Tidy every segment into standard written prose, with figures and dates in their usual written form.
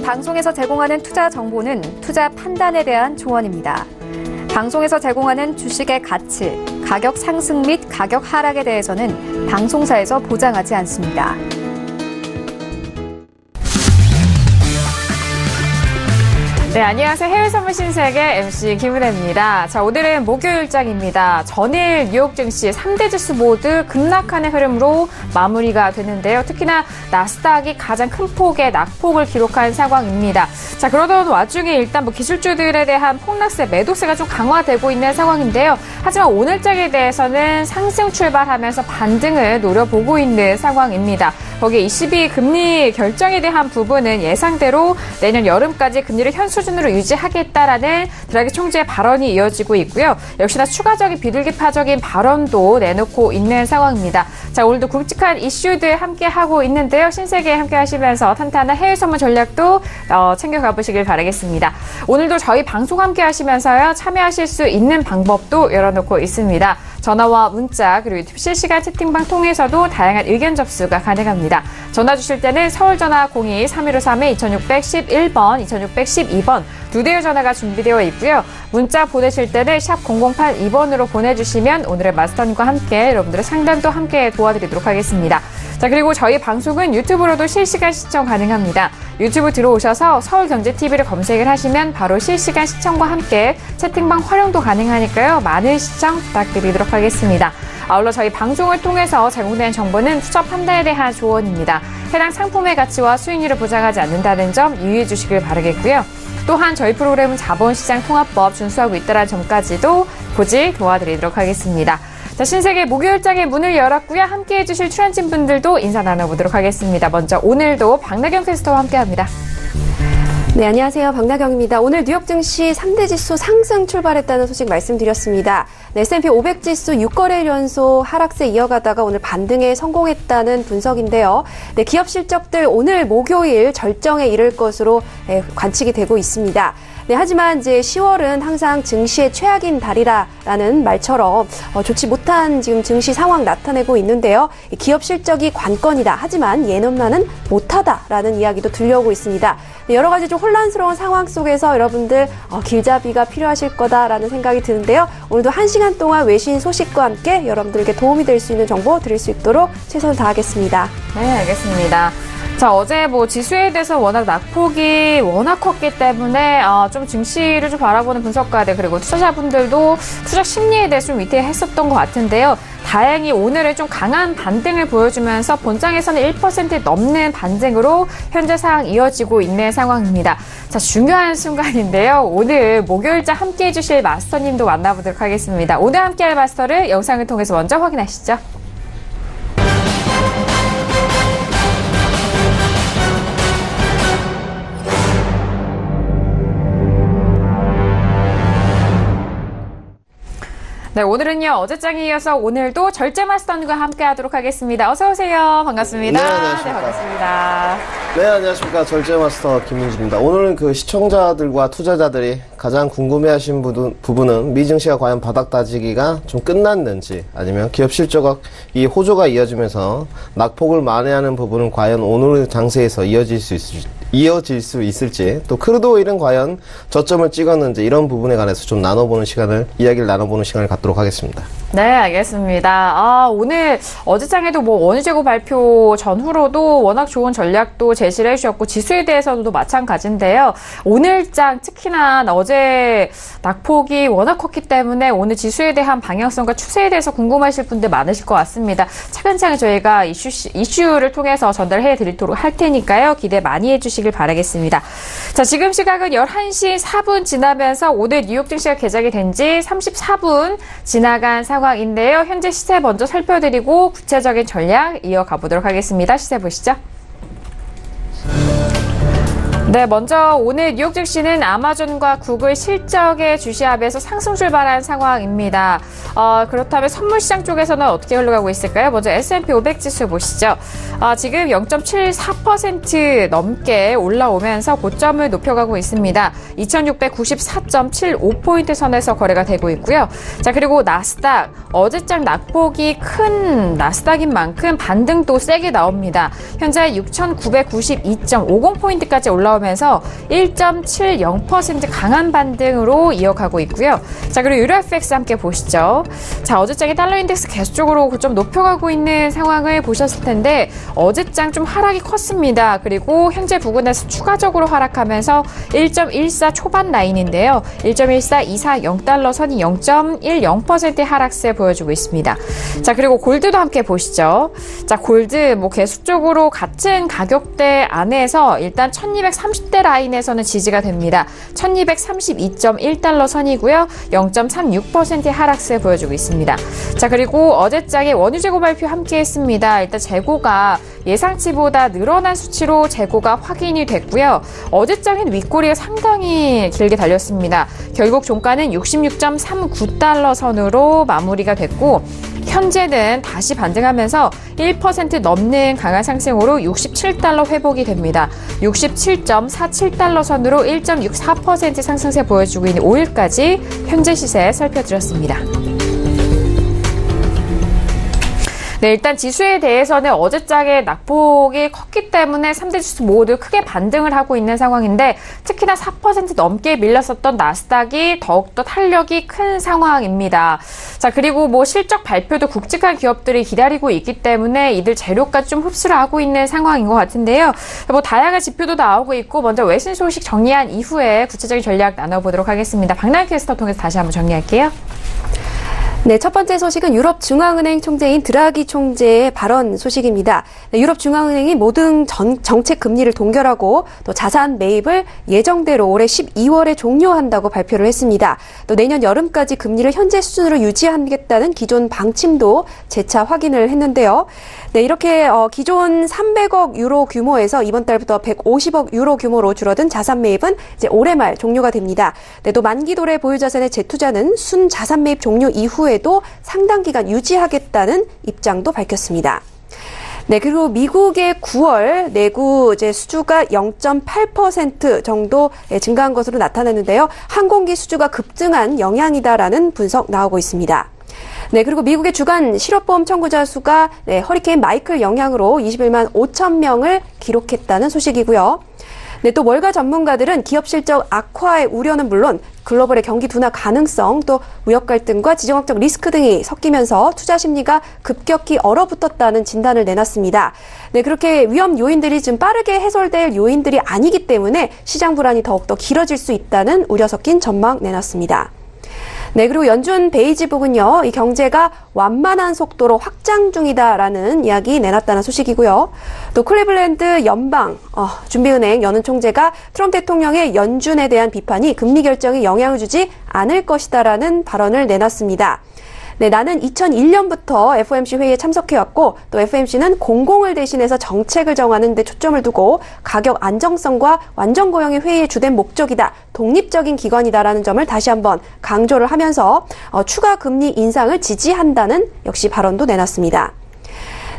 방송에서 제공하는 투자 정보는 투자 판단에 대한 조언입니다. 방송에서 제공하는 주식의 가치, 가격 상승 및 가격 하락에 대해서는 방송사에서 보장하지 않습니다. 네, 안녕하세요. 해외선물 신세계 MC 김은혜입니다. 자, 오늘은 목요일장입니다. 전일 뉴욕 증시 3대 지수 모두 급락하는 흐름으로 마무리가 되는데요. 특히나 나스닥이 가장 큰 폭의 낙폭을 기록한 상황입니다. 자, 그러던 와중에 일단 기술주들에 대한 폭락세, 매도세가 좀 강화되고 있는 상황인데요. 하지만 오늘장에 대해서는 상승 출발하면서 반등을 노려보고 있는 상황입니다. 거기에 ECB 금리 결정에 대한 부분은 예상대로 내년 여름까지 금리를 현 수준으로 유지하겠다라는 드라기 총재의 발언이 이어지고 있고요. 역시나 추가적인 비둘기파적인 발언도 내놓고 있는 상황입니다. 자, 오늘도 굵직한 이슈들 함께하고 있는데요. 신세계 함께 하시면서 탄탄한 해외 선물 전략도 챙겨가 보시길 바라겠습니다. 오늘도 저희 방송 함께 하시면서요. 참여하실 수 있는 방법도 열어놓고 있습니다. 전화와 문자 그리고 유튜브 실시간 채팅방 통해서도 다양한 의견 접수가 가능합니다. 전화 주실 때는 서울전화 02-3153-2611번, 2612번 두 대의 전화가 준비되어 있고요. 문자 보내실 때는 샵 0082번으로 보내주시면 오늘의 마스터님과 함께 여러분들의 상담도 함께 도와드리도록 하겠습니다. 자, 그리고 저희 방송은 유튜브로도 실시간 시청 가능합니다. 유튜브 들어오셔서 서울경제TV를 검색을 하시면 바로 실시간 시청과 함께 채팅방 활용도 가능하니까요. 많은 시청 부탁드리도록 하겠습니다. 아울러 저희 방송을 통해서 제공된 정보는 투자 판단에 대한 조언입니다. 해당 상품의 가치와 수익률을 보장하지 않는다는 점 유의해 주시길 바라겠고요. 또한 저희 프로그램은 자본시장 통합법 준수하고 있다는 점까지도 고지 도와드리도록 하겠습니다. 자, 신세계 목요일장의 문을 열었고요. 함께해 주실 출연진 분들도 인사 나눠보도록 하겠습니다. 먼저 오늘도 박나경 캐스터와 함께합니다. 네, 안녕하세요. 박나경입니다. 오늘 뉴욕 증시 3대 지수 상승 출발했다는 소식 말씀드렸습니다. 네, S&P 500 지수 6거래일 연속 하락세 이어가다가 오늘 반등에 성공했다는 분석인데요. 네, 기업 실적들 오늘 목요일 절정에 이를 것으로 관측이 되고 있습니다. 네, 하지만 이제 10월은 항상 증시의 최악인 달이라는 말처럼 좋지 못한 지금 증시 상황 나타내고 있는데요. 기업 실적이 관건이다. 하지만 예년만은 못하다라는 이야기도 들려오고 있습니다. 네, 여러 가지 좀 혼란스러운 상황 속에서 여러분들 길잡이가 필요하실 거다라는 생각이 드는데요. 오늘도 1시간 동안 외신 소식과 함께 여러분들께 도움이 될 수 있는 정보 드릴 수 있도록 최선을 다하겠습니다. 네, 알겠습니다. 자, 어제 지수에 대해서 워낙 낙폭이 워낙 컸기 때문에 좀 증시를 좀 바라보는 분석가들 그리고 투자자분들도 투자 심리에 대해서 좀 위태했었던 것 같은데요. 다행히 오늘은 좀 강한 반등을 보여주면서 본장에서는 1% 넘는 반등으로 현재 상황 이어지고 있는 상황입니다. 자, 중요한 순간인데요. 오늘 목요일장 함께해 주실 마스터님도 만나보도록 하겠습니다. 오늘 함께할 마스터를 영상을 통해서 먼저 확인하시죠. 네, 오늘은요, 어제장에 이어서 오늘도 절제 마스터님과 함께 하도록 하겠습니다. 어서오세요. 반갑습니다. 네, 안녕하십니까. 네, 반갑습니다. 네, 안녕하십니까. 절제 마스터 김민주입니다. 오늘은 시청자들과 투자자들이 가장 궁금해하신 부분은 미증시가 과연 바닥 다지기가 좀 끝났는지 아니면 기업 실적이 호조가 이어지면서 낙폭을 만회하는 부분은 과연 오늘 장세에서 이어질 수 있을지 또 크루드 오일은 과연 저점을 찍었는지 이런 부분에 관해서 좀 이야기를 나눠보는 시간을 갖도록 하겠습니다. 네, 알겠습니다. 오늘 어제장에도 원유 재고 발표 전후로도 워낙 좋은 전략도 제시를 해주셨고 지수에 대해서도 마찬가지인데요. 오늘장 특히나 어제 낙폭이 워낙 컸기 때문에 오늘 지수에 대한 방향성과 추세에 대해서 궁금하실 분들 많으실 것 같습니다. 차근차근 저희가 이슈를 통해서 전달해 드리도록 할 테니까요. 기대 많이 해주시길 바라겠습니다. 자, 지금 시각은 11시 4분 지나면서 오늘 뉴욕 증시가 개장이 된 지 34분 지나간 상황인데요. 현재 시세 먼저 살펴드리고 구체적인 전략 이어가 보도록 하겠습니다. 시세 보시죠. 네, 먼저 오늘 뉴욕 증시는 아마존과 구글 실적의 주시합에서 상승 출발한 상황입니다. 그렇다면 선물 시장 쪽에서는 어떻게 흘러가고 있을까요? 먼저 S&P 500 지수 보시죠. 지금 0.74% 넘게 올라오면서 고점을 높여가고 있습니다. 2694.75포인트 선에서 거래가 되고 있고요. 자, 그리고 나스닥, 어제장 낙폭이 큰 나스닥인 만큼 반등도 세게 나옵니다. 현재 6,992.50포인트까지 올라오면서 1.70% 강한 반등으로 이어가고 있고요. 자, 그리고 유로 FX 함께 보시죠. 자, 어제장의 달러 인덱스 계속적으로 좀 높여가고 있는 상황을 보셨을 텐데 어제장 좀 하락이 컸습니다. 그리고 현재 부근에서 추가적으로 하락하면서 1.14 초반 라인인데요. 1.14240달러 선이 0.10%의 하락세 보여주고 있습니다. 자, 그리고 골드도 함께 보시죠. 자, 골드 계속적으로 같은 가격대 안에서 일단 1230대 라인에서는 지지가 됩니다. 1232.1달러 선이고요. 0.36%의 하락세 보여주고 있습니다. 자, 그리고 어제장에 원유 재고 발표 함께 했습니다. 일단 재고가 예상치보다 늘어난 수치로 재고가 확인이 됐고요. 어제장엔 윗꼬리가 상당히 길게 달렸습니다. 결국 종가는 66.39달러 선으로 마무리가 됐고 현재는 다시 반등하면서 1% 넘는 강한 상승으로 67달러 회복이 됩니다. 67.47달러 선으로 1.64% 상승세 보여주고 있는 5일까지 현재 시세 살펴드렸습니다. 네, 일단 지수에 대해서는 어제장의 낙폭이 컸기 때문에 3대 지수 모두 크게 반등을 하고 있는 상황인데 특히나 4% 넘게 밀렸었던 나스닥이 더욱더 탄력이 큰 상황입니다. 자, 그리고 실적 발표도 굵직한 기업들이 기다리고 있기 때문에 이들 재료까지 좀 흡수를 하고 있는 상황인 것 같은데요. 다양한 지표도 나오고 있고 먼저 외신 소식 정리한 이후에 구체적인 전략 나눠보도록 하겠습니다. 박나영 캐스터 통해서 다시 한번 정리할게요. 네, 첫 번째 소식은 유럽 중앙은행 총재인 드라기 총재의 발언 소식입니다. 네, 유럽 중앙은행이 모든 정책 금리를 동결하고 또 자산 매입을 예정대로 올해 12월에 종료한다고 발표를 했습니다. 또 내년 여름까지 금리를 현재 수준으로 유지하겠다는 기존 방침도 재차 확인을 했는데요. 네, 이렇게 기존 300억 유로 규모에서 이번 달부터 150억 유로 규모로 줄어든 자산 매입은 이제 올해 말 종료가 됩니다. 네, 또 만기 도래 보유 자산의 재투자는 순 자산 매입 종료 이후에도 상당 기간 유지하겠다는 입장도 밝혔습니다. 네, 그리고 미국의 9월 내구 수주가 0.8% 정도 증가한 것으로 나타났는데요. 항공기 수주가 급증한 영향이다라는 분석 나오고 있습니다. 네, 그리고 미국의 주간 실업보험 청구자 수가 허리케인 마이클 영향으로 21만 5천 명을 기록했다는 소식이고요. 네, 또 월가 전문가들은 기업 실적 악화의 우려는 물론 글로벌의 경기 둔화 가능성, 또 무역 갈등과 지정학적 리스크 등이 섞이면서 투자 심리가 급격히 얼어붙었다는 진단을 내놨습니다. 네, 그렇게 위험 요인들이 좀 빠르게 해소될 요인들이 아니기 때문에 시장 불안이 더욱더 길어질 수 있다는 우려 섞인 전망 내놨습니다. 네, 그리고 연준 베이지북은요, 이 경제가 완만한 속도로 확장 중이다라는 이야기 내놨다는 소식이고요. 또 클리블랜드 준비은행 연은 총재가 트럼프 대통령의 연준에 대한 비판이 금리 결정에 영향을 주지 않을 것이다라는 발언을 내놨습니다. 네, 나는 2001년부터 FOMC 회의에 참석해왔고 또 FOMC는 공공을 대신해서 정책을 정하는 데 초점을 두고 가격 안정성과 완전 고용이 회의의 주된 목적이다. 독립적인 기관이다라는 점을 다시 한번 강조를 하면서 추가 금리 인상을 지지한다는 역시 발언도 내놨습니다.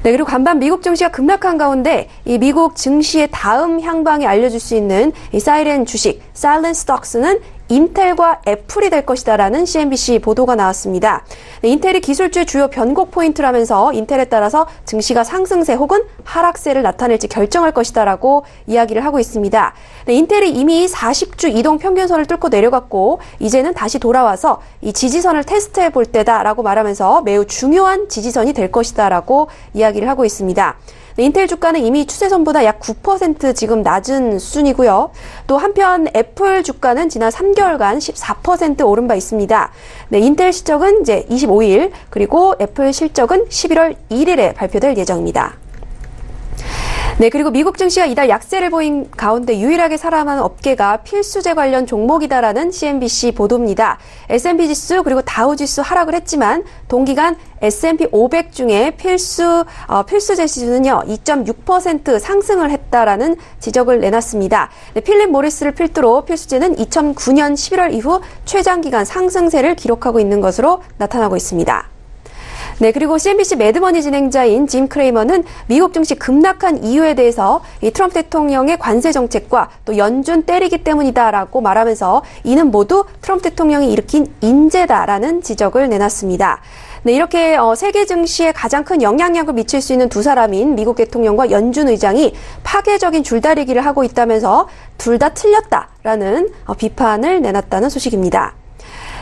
네, 그리고 간밤 미국 증시가 급락한 가운데 이 미국 증시의 다음 향방이 알려줄 수 있는 이 사이렌 주식, 사일렌트 스톡스는 인텔과 애플이 될 것이다라는 CNBC 보도가 나왔습니다. 네, 인텔이 기술주의 주요 변곡 포인트라면서 인텔에 따라서 증시가 상승세 혹은 하락세를 나타낼지 결정할 것이다라고 이야기를 하고 있습니다. 네, 인텔이 이미 40주 이동 평균선을 뚫고 내려갔고 이제는 다시 돌아와서 이 지지선을 테스트해 볼 때다라고 말하면서 매우 중요한 지지선이 될 것이다라고 이야기를 하고 있습니다. 네, 인텔 주가는 이미 추세선보다 약 9% 지금 낮은 수준이고요. 또 한편 애플 주가는 지난 3개월간 14% 오른 바 있습니다. 네, 인텔 실적은 이제 25일, 그리고 애플 실적은 11월 1일에 발표될 예정입니다. 네, 그리고 미국 증시가 이달 약세를 보인 가운데 유일하게 살아남은 업계가 필수재 관련 종목이다라는 CNBC 보도입니다. S&P 지수 그리고 다우 지수 하락을 했지만 동기간 S&P 500 중에 필수재 지수는요 2.6% 상승을 했다라는 지적을 내놨습니다. 네, 필립 모리스를 필두로 필수재는 2009년 11월 이후 최장기간 상승세를 기록하고 있는 것으로 나타나고 있습니다. 네, 그리고 CNBC 매드머니 진행자인 짐 크레이머는 미국 증시 급락한 이유에 대해서 이 트럼프 대통령의 관세 정책과 또 연준 때리기 때문이다라고 말하면서 이는 모두 트럼프 대통령이 일으킨 인재다라는 지적을 내놨습니다. 네, 이렇게 세계 증시에 가장 큰 영향력을 미칠 수 있는 두 사람인 미국 대통령과 연준 의장이 파괴적인 줄다리기를 하고 있다면서 둘 다 틀렸다라는 비판을 내놨다는 소식입니다.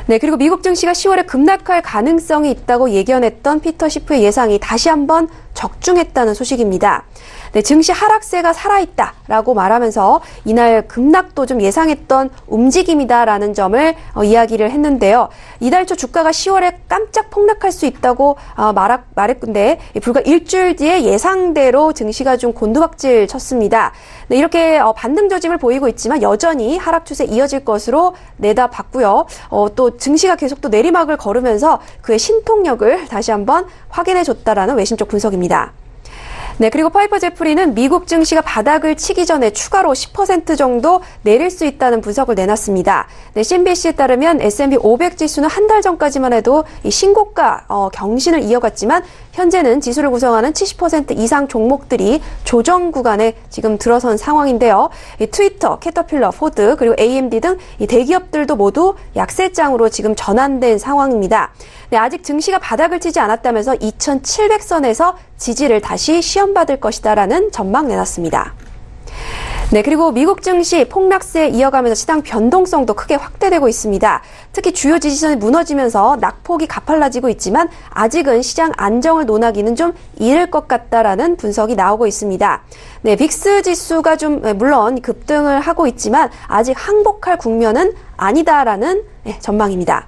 네, 그리고 미국 증시가 10월에 급락할 가능성이 있다고 예견했던 피터 시프의 예상이 다시 한번 적중했다는 소식입니다. 네, 증시 하락세가 살아있다라고 말하면서 이날 급락도 좀 예상했던 움직임이다라는 점을 이야기를 했는데요. 이달 초 주가가 10월에 깜짝 폭락할 수 있다고 말했는데 불과 일주일 뒤에 예상대로 증시가 좀 곤두박질 쳤습니다. 네, 이렇게 반등 조짐을 보이고 있지만 여전히 하락 추세 이어질 것으로 내다봤고요. 또 증시가 계속 또 내리막을 걸으면서 그의 신통력을 다시 한번 확인해줬다라는 외신적 분석입니다. 네, 그리고 파이퍼 제프리는 미국 증시가 바닥을 치기 전에 추가로 10% 정도 내릴 수 있다는 분석을 내놨습니다. 네, CNBC에 따르면 S&P 500 지수는 한 달 전까지만 해도 이 신고가 경신을 이어갔지만 현재는 지수를 구성하는 70% 이상 종목들이 조정 구간에 지금 들어선 상황인데요. 이 트위터, 캐터필러, 포드, 그리고 AMD 등 이 대기업들도 모두 약세장으로 지금 전환된 상황입니다. 네, 아직 증시가 바닥을 치지 않았다면서 2700선에서 지지를 다시 시험받을 것이다라는 전망 내놨습니다. 네, 그리고 미국 증시 폭락세 이어가면서 시장 변동성도 크게 확대되고 있습니다. 특히 주요 지지선이 무너지면서 낙폭이 가팔라지고 있지만 아직은 시장 안정을 논하기는 좀 이를 것 같다라는 분석이 나오고 있습니다. 네, 빅스 지수가 좀 물론 급등을 하고 있지만 아직 항복할 국면은 아니다라는 전망입니다.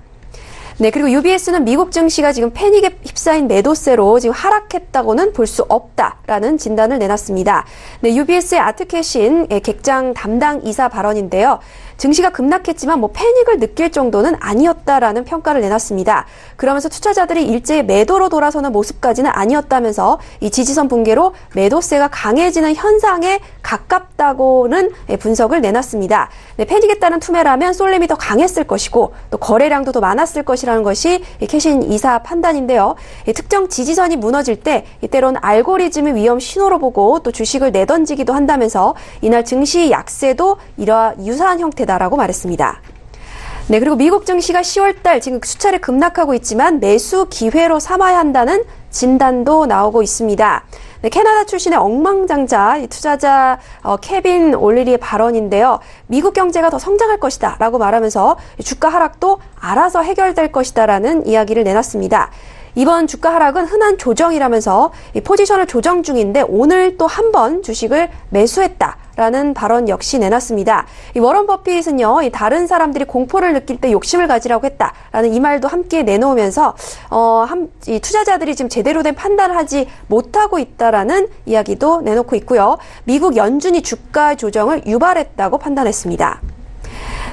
네, 그리고 UBS는 미국 증시가 지금 패닉에 휩싸인 매도세로 지금 하락했다고는 볼 수 없다라는 진단을 내놨습니다. 네, UBS의 아트캐신 객장 담당 이사 발언인데요. 증시가 급락했지만 패닉을 느낄 정도는 아니었다라는 평가를 내놨습니다. 그러면서 투자자들이 일제히 매도로 돌아서는 모습까지는 아니었다면서 이 지지선 붕괴로 매도세가 강해지는 현상에 가깝다고는 분석을 내놨습니다. 네, 패닉에 따른 투매라면 쏠림이 더 강했을 것이고 또 거래량도 더 많았을 것이라는 것이 캐신 이사 판단인데요. 특정 지지선이 무너질 때 때론 알고리즘의 위험 신호로 보고 또 주식을 내던지기도 한다면서 이날 증시 약세도 이러한 유사한 형태다라고 말했습니다. 네, 그리고 미국 증시가 10월달 지금 수차례 급락하고 있지만 매수 기회로 삼아야 한다는 진단도 나오고 있습니다. 네, 캐나다 출신의 억망장자 투자자 케빈 올리리의 발언인데요. 미국 경제가 더 성장할 것이다 라고 말하면서 주가 하락도 알아서 해결될 것이다라는 이야기를 내놨습니다. 이번 주가 하락은 흔한 조정이라면서 이 포지션을 조정 중인데 오늘 또 한 번 주식을 매수했다라는 발언 역시 내놨습니다. 이 워런 버핏은요, 이 다른 사람들이 공포를 느낄 때 욕심을 가지라고 했다라는 이 말도 함께 내놓으면서 이 투자자들이 지금 제대로 된 판단을 하지 못하고 있다라는 이야기도 내놓고 있고요. 미국 연준이 주가 조정을 유발했다고 판단했습니다.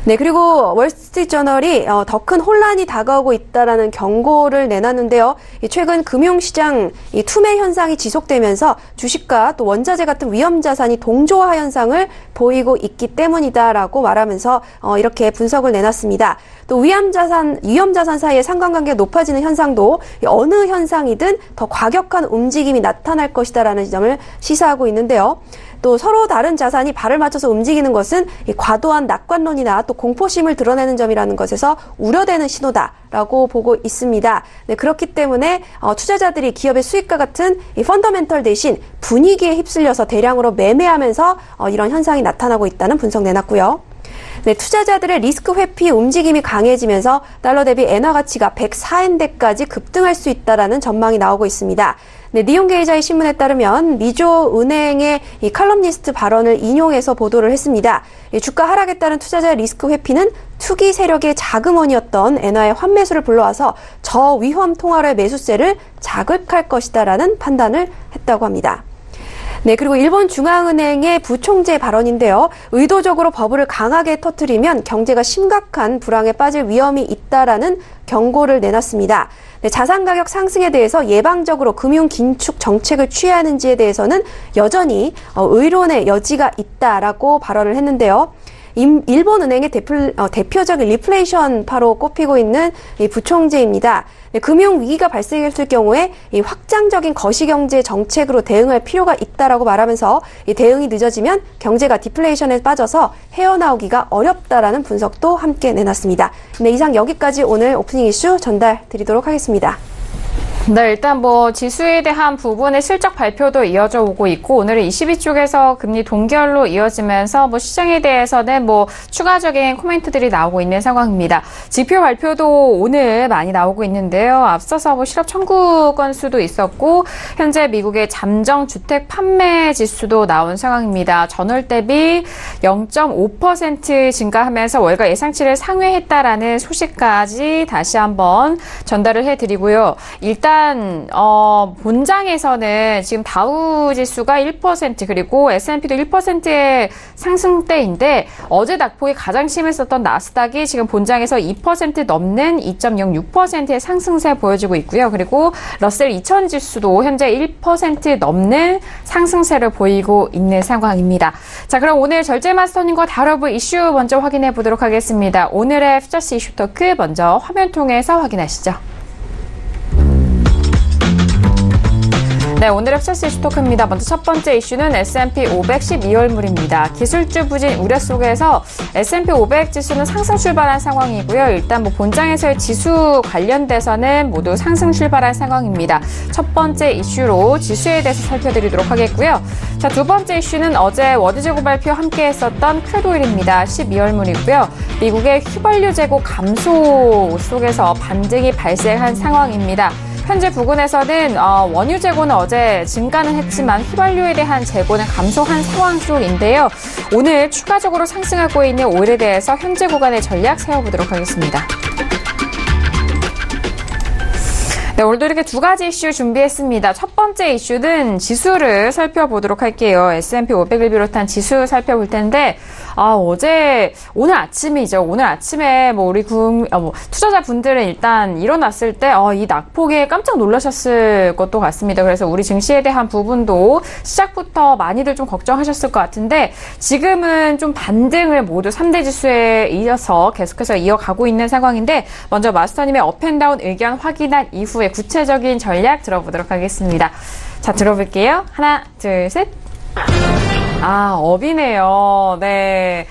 네, 그리고 월스트리트저널이 더 큰 혼란이 다가오고 있다라는 경고를 내놨는데요. 최근 금융시장 투매 현상이 지속되면서 주식과 또 원자재 같은 위험 자산이 동조화 현상을 보이고 있기 때문이다라고 말하면서 이렇게 분석을 내놨습니다. 또 위험 자산 사이의 상관관계가 높아지는 현상도 어느 현상이든 더 과격한 움직임이 나타날 것이다라는 점을 시사하고 있는데요. 또 서로 다른 자산이 발을 맞춰서 움직이는 것은 과도한 낙관론이나 또 공포심을 드러내는 점이라는 것에서 우려되는 신호다라고 보고 있습니다. 네, 그렇기 때문에 투자자들이 기업의 수익과 같은 이 펀더멘털 대신 분위기에 휩쓸려서 대량으로 매매하면서 이런 현상이 나타나고 있다는 분석 내놨고요. 네, 투자자들의 리스크 회피 움직임이 강해지면서 달러 대비 엔화 가치가 104엔대까지 급등할 수 있다라는 전망이 나오고 있습니다. 네, 니혼게이자의 신문에 따르면 미조 은행의 이 칼럼니스트 발언을 인용해서 보도를 했습니다. 주가 하락에 따른 투자자의 리스크 회피는 투기 세력의 자금원이었던 엔화의 환매수를 불러와서 저위험 통화로의 매수세를 자극할 것이다라는 판단을 했다고 합니다. 네, 그리고 일본 중앙은행의 부총재 발언인데요. 의도적으로 버블을 강하게 터뜨리면 경제가 심각한 불황에 빠질 위험이 있다라는 경고를 내놨습니다. 네, 자산 가격 상승에 대해서 예방적으로 금융 긴축 정책을 취해야 하는지에 대해서는 여전히 의론의 여지가 있다라고 발언을 했는데요. 일본은행의 대표적인 리플레이션파로 꼽히고 있는 이 부총재입니다. 네, 금융위기가 발생했을 경우에 이 확장적인 거시경제 정책으로 대응할 필요가 있다라고 말하면서 이 대응이 늦어지면 경제가 디플레이션에 빠져서 헤어나오기가 어렵다라는 분석도 함께 내놨습니다. 네, 이상 여기까지 오늘 오프닝 이슈 전달 드리도록 하겠습니다. 네, 일단 지수에 대한 부분의 실적 발표도 이어져 오고 있고, 오늘은 22쪽에서 금리 동결로 이어지면서 시장에 대해서는 추가적인 코멘트들이 나오고 있는 상황입니다. 지표 발표도 오늘 많이 나오고 있는데요. 앞서서 실업 청구 건수도 있었고, 현재 미국의 잠정 주택 판매 지수도 나온 상황입니다. 전월 대비 0.5% 증가하면서 월가 예상치를 상회했다라는 소식까지 다시 한번 전달을 해드리고요. 일단 본장에서는 지금 다우 지수가 1% 그리고 S&P도 1%의 상승대인데 어제 낙폭이 가장 심했었던 나스닥이 지금 본장에서 2% 넘는 2.06%의 상승세 보여지고 있고요. 그리고 러셀 2000 지수도 현재 1% 넘는 상승세를 보이고 있는 상황입니다. 자, 그럼 오늘 절제마스터님과 다뤄볼 이슈 먼저 확인해 보도록 하겠습니다. 오늘의 퓨처스 이슈 토크 먼저 화면 통해서 확인하시죠. 네, 오늘의 퓨처스 이슈 토크입니다. 먼저 첫 번째 이슈는 S&P 500 12월물입니다. 기술주 부진 우려 속에서 S&P 500 지수는 상승 출발한 상황이고요. 일단 본장에서의 지수 관련돼서는 모두 상승 출발한 상황입니다. 첫 번째 이슈로 지수에 대해서 살펴드리도록 하겠고요. 자, 두 번째 이슈는 어제 워드 재고 발표 함께 했었던 크루드오일입니다. 12월물이고요. 미국의 휘발유 재고 감소 속에서 반등이 발생한 상황입니다. 현재 부근에서는 원유 재고는 어제 증가는 했지만 휘발유에 대한 재고는 감소한 상황 속인데요. 오늘 추가적으로 상승하고 있는 오일에 대해서 현재 구간의 전략 세워보도록 하겠습니다. 네, 오늘도 이렇게 두 가지 이슈 준비했습니다. 첫 번째 이슈는 지수를 살펴보도록 할게요. S&P 500을 비롯한 지수 살펴볼 텐데, 오늘 아침이죠. 오늘 아침에 우리 투자자분들은 일단 일어났을 때, 이 낙폭에 깜짝 놀라셨을 것도 같습니다. 그래서 우리 증시에 대한 부분도 시작부터 많이들 좀 걱정하셨을 것 같은데, 지금은 좀 반등을 모두 3대 지수에 이어서 계속해서 이어가고 있는 상황인데, 먼저 마스터님의 업앤다운 의견 확인한 이후에 구체적인 전략 들어보도록 하겠습니다. 자, 들어볼게요. 하나, 둘, 셋. 업이네요. 네.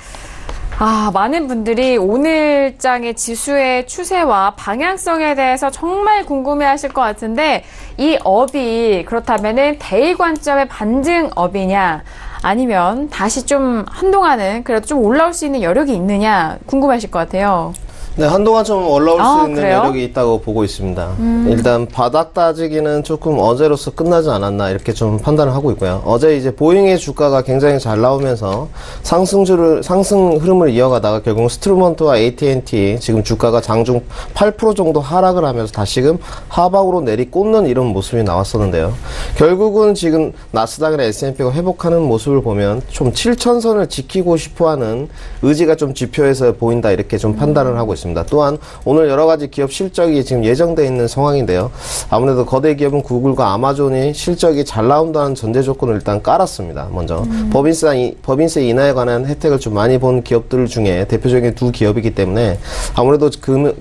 많은 분들이 오늘장의 지수의 추세와 방향성에 대해서 정말 궁금해 하실 것 같은데, 이 업이 그렇다면은 데일 관점의 반등 업이냐, 아니면 다시 좀 한동안은 그래도 좀 올라올 수 있는 여력이 있느냐 궁금해 하실 것 같아요. 네, 한동안 좀 올라올 수 있는 그래요? 여력이 있다고 보고 있습니다. 일단 바닥 따지기는 조금 어제로서 끝나지 않았나 이렇게 좀 판단을 하고 있고요. 어제 이제 보잉의 주가가 굉장히 잘 나오면서 상승 흐름을 이어가다가 결국 스트루먼트와 AT&T 지금 주가가 장중 8% 정도 하락을 하면서 다시금 하방으로 내리꽂는 이런 모습이 나왔었는데요. 결국은 지금 나스닥이나 S&P가 회복하는 모습을 보면 좀 7,000선을 지키고 싶어하는 의지가 좀 지표에서 보인다 이렇게 좀 판단을 하고 있습니다. 또한 오늘 여러 가지 기업 실적이 지금 예정되어 있는 상황인데요. 아무래도 거대 기업은 구글과 아마존이 실적이 잘 나온다는 전제 조건을 일단 깔았습니다. 먼저 법인세 인하에 관한 혜택을 좀 많이 본 기업들 중에 대표적인 두 기업이기 때문에 아무래도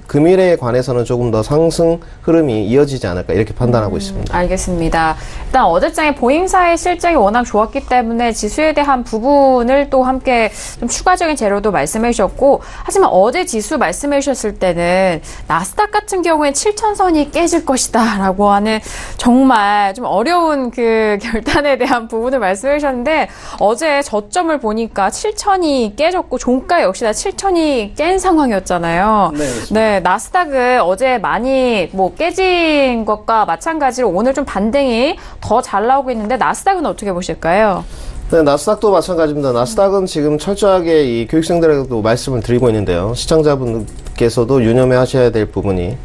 금일에 관해서는 조금 더 상승 흐름이 이어지지 않을까 이렇게 판단하고 있습니다. 알겠습니다. 일단 어제장에 보잉사의 실적이 워낙 좋았기 때문에 지수에 대한 부분을 또 함께 좀 추가적인 재료도 말씀해 주셨고, 하지만 어제 지수 말씀해 주셨을 때는 나스닥 같은 경우에 7,000선이 깨질 것이다 라고 하는 정말 좀 어려운 그 결단에 대한 부분을 말씀해 주셨는데, 어제 저점을 보니까 7,000이 깨졌고 종가 역시나 7,000이 깬 상황이었잖아요. 네, 나스닥은 어제 많이 깨진 것과 마찬가지로 오늘 좀 반등이 더 잘 나오고 있는데, 나스닥은 어떻게 보실까요? 네, 나스닥도 마찬가지입니다. 나스닥은 지금 철저하게 이 교육생들에게도 말씀을 드리고 있는데요. 시청자분께서도 유념해 하셔야 될 부분이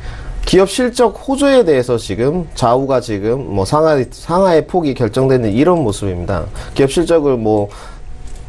기업 실적 호조에 대해서 지금 좌우가 지금 뭐 상하의 폭이 결정되는 이런 모습입니다. 기업 실적을 뭐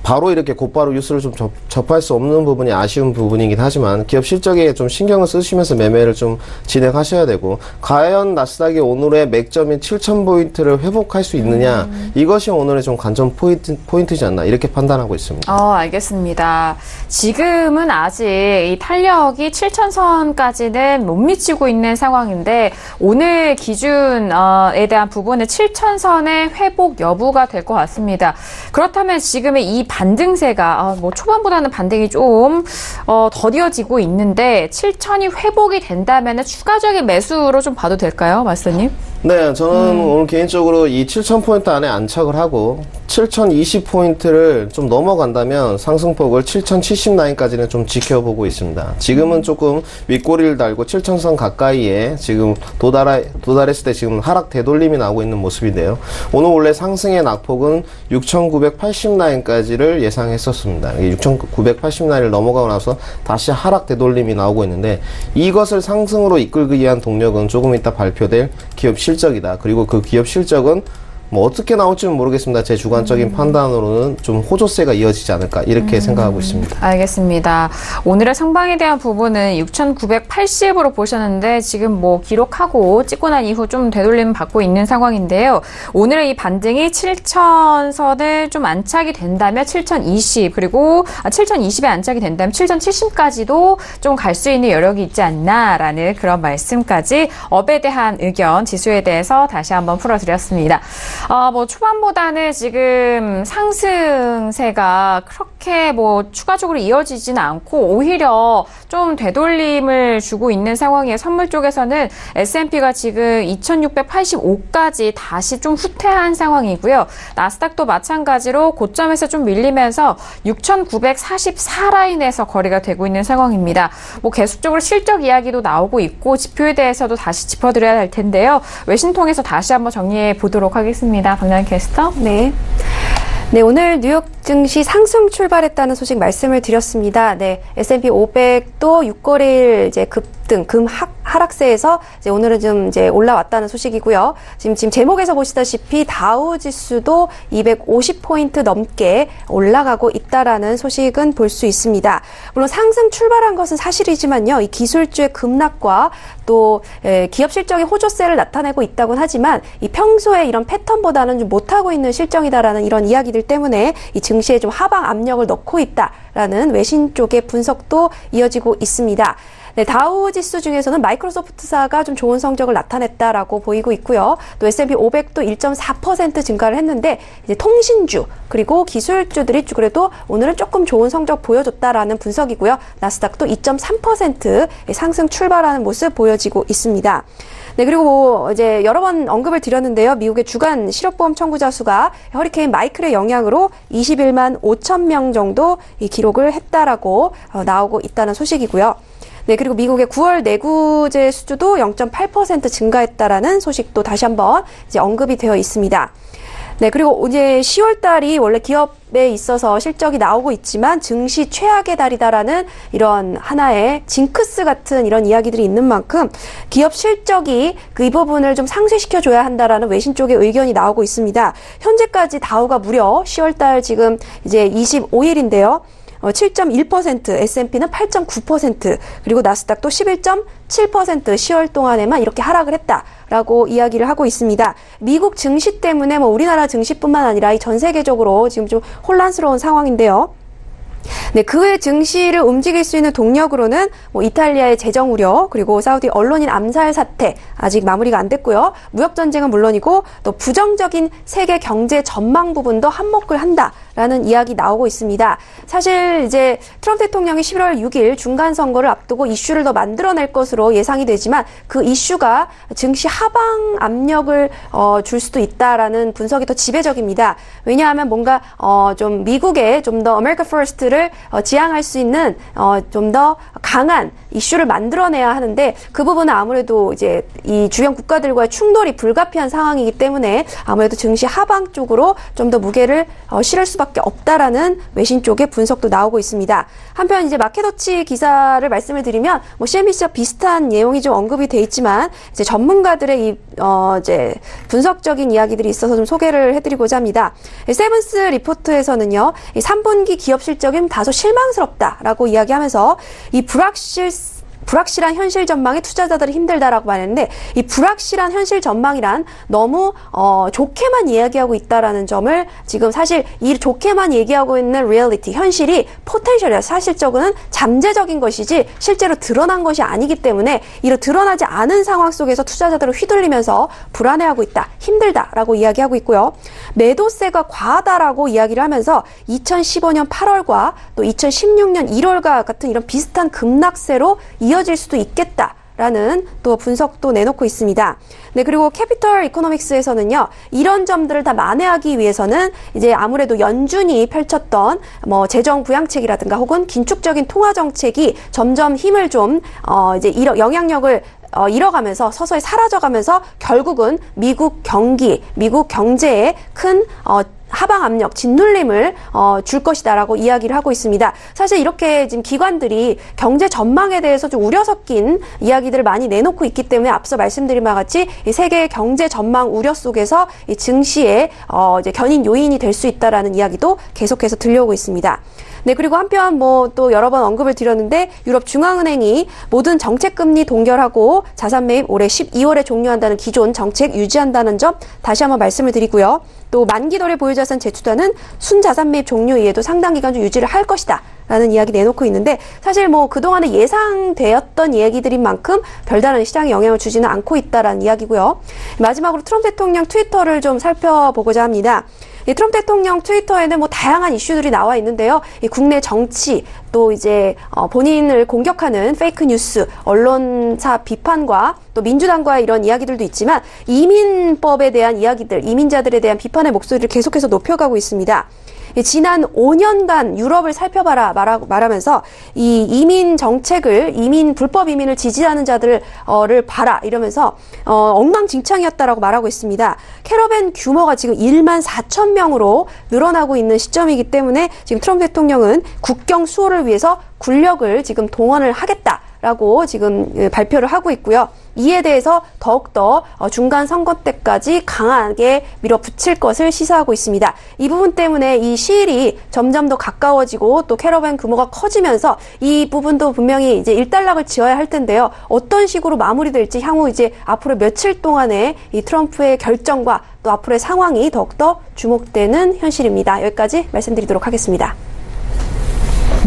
바로 이렇게 곧바로 뉴스를 좀 접할 수 없는 부분이 아쉬운 부분이긴 하지만 기업 실적에 좀 신경을 쓰시면서 매매를 좀 진행하셔야 되고, 과연 나스닥이 오늘의 맥점인 7,000포인트를 회복할 수 있느냐, 이것이 오늘의 좀 관전 포인트지 않나 이렇게 판단하고 있습니다. 알겠습니다. 지금은 아직 이 탄력이 7,000선까지는 못 미치고 있는 상황인데 오늘 기준에 대한 부분은 7,000선의 회복 여부가 될 것 같습니다. 그렇다면 지금의 이 반등세가 뭐 초반보다는 반등이 좀 더뎌지고 있는데 7,000이 회복이 된다면 추가적인 매수로 좀 봐도 될까요, 마스터님? 네, 저는 오늘 개인적으로 이 7,000포인트 안에 안착을 하고 7,020포인트를 좀 넘어간다면 상승폭을 7,070 라인까지는 좀 지켜보고 있습니다. 지금은 조금 윗꼬리를 달고 7,000선 가까이에 지금 도달했을 때 지금 하락 되돌림이 나오고 있는 모습인데요. 오늘 원래 상승의 낙폭은 6,980 라인까지를 예상했었습니다. 6,980 라인을 넘어가고 나서 다시 하락 되돌림이 나오고 있는데, 이것을 상승으로 이끌기 위한 동력은 조금 이따 발표될 기업 실적이다. 그리고 그 기업 실적은 뭐 어떻게 나올지는 모르겠습니다. 제 주관적인 판단으로는 좀 호조세가 이어지지 않을까 이렇게 생각하고 있습니다. 알겠습니다. 오늘의 상방에 대한 부분은 6,980으로 보셨는데 지금 뭐 기록하고 찍고 난 이후 좀 되돌림 받고 있는 상황인데요. 오늘의 이 반등이 7,000선을 좀 안착이 된다면 7,020, 그리고 7,020에 안착이 된다면 7,070까지도 좀 갈 수 있는 여력이 있지 않나라는 그런 말씀까지 업에 대한 의견, 지수에 대해서 다시 한번 풀어드렸습니다. 뭐 초반보다는 지금 상승세가 그렇게 뭐 추가적으로 이어지지는 않고 오히려 좀 되돌림을 주고 있는 상황이에요. 선물 쪽에서는 S&P가 지금 2,685까지 다시 좀 후퇴한 상황이고요. 나스닥도 마찬가지로 고점에서 좀 밀리면서 6,944 라인에서 거래가 되고 있는 상황입니다. 뭐 계속적으로 실적 이야기도 나오고 있고 지표에 대해서도 다시 짚어드려야 할 텐데요. 외신 통해서 다시 한번 정리해 보도록 하겠습니다. 박나연 캐스터. 네. 네, 오늘 뉴욕 증시 상승 출발했다는 소식 말씀을 드렸습니다. 네, S&P 500도 6거래일 이제 급등, 하락세에서 이제 오늘은 좀 이제 올라왔다는 소식이고요. 지금 제목에서 보시다시피 다우 지수도 250포인트 넘게 올라가고 있다라는 소식은 볼 수 있습니다. 물론 상승 출발한 것은 사실이지만요, 이 기술주의 급락과 또 기업 실적의 호조세를 나타내고 있다고는 하지만 이 평소에 이런 패턴보다는 좀 못하고 있는 실정이다라는 이런 이야기들 때문에 이 증시에 좀 하방 압력을 넣고 있다라는 외신 쪽의 분석도 이어지고 있습니다. 네, 다우 지수 중에서는 마이크로소프트사가 좀 좋은 성적을 나타냈다라고 보이고 있고요. 또 S&P 500도 1.4% 증가를 했는데 이제 통신주 그리고 기술주들이 그래도 오늘은 조금 좋은 성적 보여줬다라는 분석이고요. 나스닥도 2.3% 상승 출발하는 모습 보여지고 있습니다. 네, 그리고 뭐 이제 여러 번 언급을 드렸는데요. 미국의 주간 실업보험 청구자 수가 허리케인 마이클의 영향으로 21만 5천 명 정도 이 기록을 했다라고 나오고 있다는 소식이고요. 네, 그리고 미국의 9월 내구재 수주도 0.8% 증가했다라는 소식도 다시 한번 이제 언급이 되어 있습니다. 네, 그리고 이제 10월 달이 원래 기업에 있어서 실적이 나오고 있지만 증시 최악의 달이다라는 이런 하나의 징크스 같은 이런 이야기들이 있는 만큼 기업 실적이 이 부분을 좀 상쇄시켜줘야 한다라는 외신 쪽의 의견이 나오고 있습니다. 현재까지 다우가 무려 10월 달 지금 이제 25일인데요. 7.1%, S&P는 8.9%, 그리고 나스닥도 11.7% 10월 동안에만 이렇게 하락을 했다라고 이야기를 하고 있습니다. 미국 증시 때문에 뭐 우리나라 증시뿐만 아니라 이 전 세계적으로 지금 좀 혼란스러운 상황인데요. 네, 그 외 증시를 움직일 수 있는 동력으로는 뭐 이탈리아의 재정 우려, 그리고 사우디 언론인 암살 사태 아직 마무리가 안 됐고요. 무역 전쟁은 물론이고 또 부정적인 세계 경제 전망 부분도 한몫을 한다라는 이야기 나오고 있습니다. 사실 이제 트럼프 대통령이 11월 6일 중간 선거를 앞두고 이슈를 더 만들어낼 것으로 예상이 되지만 그 이슈가 증시 하방 압력을 줄 수도 있다라는 분석이 더 지배적입니다. 왜냐하면 뭔가 좀 미국의 좀 더 아메리카 퍼스트를 지향할 수 있는 좀 더 강한 이슈를 만들어내야 하는데 그 부분은 아무래도 이제 이 주변 국가들과의 충돌이 불가피한 상황이기 때문에 아무래도 증시 하방 쪽으로 좀 더 무게를 실을 수밖에 없다라는 외신 쪽의 분석도 나오고 있습니다. 한편 이제 마켓워치 기사를 말씀을 드리면 뭐 CNBC와 비슷한 내용이 좀 언급이 돼 있지만 이제 전문가들의 이 이제 분석적인 이야기들이 있어서 좀 소개를 해드리고자 합니다. 세븐스 리포트에서는요, 이 3분기 기업 실적이 다소 실망스럽다라고 이야기하면서 이 불확실한 현실 전망에 투자자들이 힘들다라고 말했는데 이 불확실한 현실 전망이란 너무 좋게만 이야기하고 있다라는 점을 지금 사실 이 좋게만 얘기하고 있는 리얼리티 현실이 포텐셜이야 사실적으로는 잠재적인 것이지 실제로 드러난 것이 아니기 때문에 이런 드러나지 않은 상황 속에서 투자자들을 휘둘리면서 불안해하고 있다 힘들다라고 이야기하고 있고요. 매도세가 과하다라고 이야기를 하면서 2015년 8월과 또 2016년 1월과 같은 이런 비슷한 급락세로 이어질 수도 있겠다라는 또 분석도 내놓고 있습니다. 네, 그리고 캐피털 이코노믹스에서는요, 이런 점들을 다 만회하기 위해서는 이제 아무래도 연준이 펼쳤던 뭐 재정 부양책이라든가 혹은 긴축적인 통화 정책이 점점 힘을 좀 이제 영향력을 잃어가면서 서서히 사라져가면서 결국은 미국 경기, 미국 경제에 큰 하방 압력, 짓눌림을 줄 것이다라고 이야기를 하고 있습니다. 사실 이렇게 지금 기관들이 경제 전망에 대해서 좀 우려 섞인 이야기들을 많이 내놓고 있기 때문에 앞서 말씀드린 바와 같이 이 세계의 경제 전망 우려 속에서 이 증시의 이제 견인 요인이 될 수 있다라는 이야기도 계속해서 들려오고 있습니다. 네, 그리고 한편 뭐 또 여러 번 언급을 드렸는데 유럽 중앙은행이 모든 정책금리 동결하고 자산 매입 올해 12월에 종료한다는 기존 정책 유지한다는 점 다시 한번 말씀을 드리고요. 또 만기도래 보유자산 재투자는 순자산 매입 종료 이후에도 상당 기간 좀 유지를 할 것이다 라는 이야기 내놓고 있는데 사실 뭐 그동안에 예상되었던 얘기들인 만큼 별다른 시장에 영향을 주지는 않고 있다라는 이야기고요. 마지막으로 트럼프 대통령 트위터를 좀 살펴보고자 합니다. 이 트럼프 대통령 트위터에는 뭐 다양한 이슈들이 나와 있는데요. 이 국내 정치 또 이제 본인을 공격하는 페이크 뉴스, 언론사 비판과 또 민주당과의 이런 이야기들도 있지만 이민법에 대한 이야기들, 이민자들에 대한 비판의 목소리를 계속해서 높여가고 있습니다. 지난 5년간 유럽을 살펴봐라 말하면서 이 이민 정책을 불법 이민을 지지하는 자들을 봐라 이러면서 엉망진창이었다라고 말하고 있습니다. 캐러밴 규모가 지금 1만 4천 명으로 늘어나고 있는 시점이기 때문에 지금 트럼프 대통령은 국경 수호를 위해서 군력을 지금 동원을 하겠다라고 지금 발표를 하고 있고요. 이에 대해서 더욱더 중간 선거 때까지 강하게 밀어붙일 것을 시사하고 있습니다. 이 부분 때문에 이 시일이 점점 더 가까워지고 또 캐러밴 규모가 커지면서 이 부분도 분명히 이제 일단락을 지어야 할 텐데요. 어떤 식으로 마무리될지 향후 이제 앞으로 며칠 동안의 이 트럼프의 결정과 또 앞으로의 상황이 더욱더 주목되는 현실입니다. 여기까지 말씀드리도록 하겠습니다.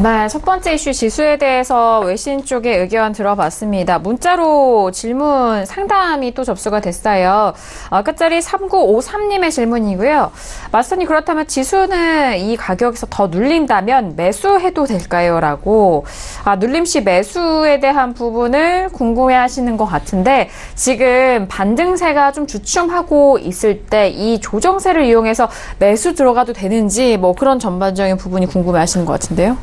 네, 첫 번째 이슈 지수에 대해서 외신 쪽의 의견 들어봤습니다. 문자로 질문 상담이 또 접수가 됐어요. 끝자리 3953님의 질문이고요. 마스터님, 그렇다면 지수는 이 가격에서 더 눌린다면 매수해도 될까요? 라고 눌림 시 매수에 대한 부분을 궁금해하시는 것 같은데 지금 반등세가 좀 주춤하고 있을 때 이 조정세를 이용해서 매수 들어가도 되는지 뭐 그런 전반적인 부분이 궁금해하시는 것 같은데요.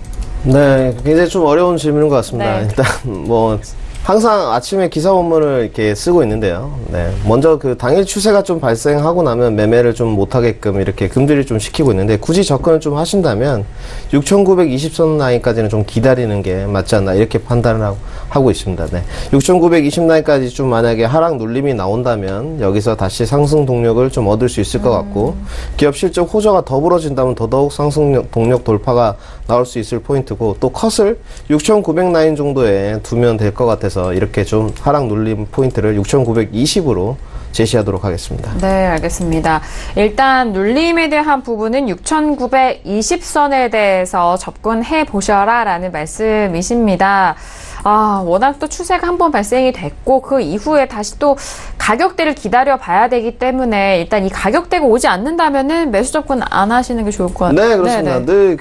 네, 굉장히 좀 어려운 질문인 것 같습니다. 네. 일단 뭐 항상 아침에 기사 본문을 이렇게 쓰고 있는데요. 네, 먼저 그 당일 추세가 좀 발생하고 나면 매매를 좀 못하게끔 이렇게 금들이 좀 시키고 있는데 굳이 접근을 좀 하신다면 6,920선 라인까지는 좀 기다리는 게 맞지 않나 이렇게 판단을 하고 있습니다. 네, 6,920 라인까지 좀 만약에 하락 눌림이 나온다면 여기서 다시 상승 동력을 좀 얻을 수 있을 것 같고 기업 실적 호조가 더불어진다면 더더욱 상승 동력 돌파가 나올 수 있을 포인트고 또 컷을 6,900 라인 정도에 두면 될 것 같아서 이렇게 좀 하락 눌림 포인트를 6,920으로 제시하도록 하겠습니다. 네, 알겠습니다. 일단 눌림에 대한 부분은 6,920선에 대해서 접근해 보셔라 라는 말씀이십니다. 워낙 또 추세가 한번 발생이 됐고 그 이후에 다시 또 가격대를 기다려 봐야 되기 때문에 일단 이 가격대가 오지 않는다면은 매수 접근 안 하시는 게 좋을 것 같아요. 네, 그렇습니다. 늘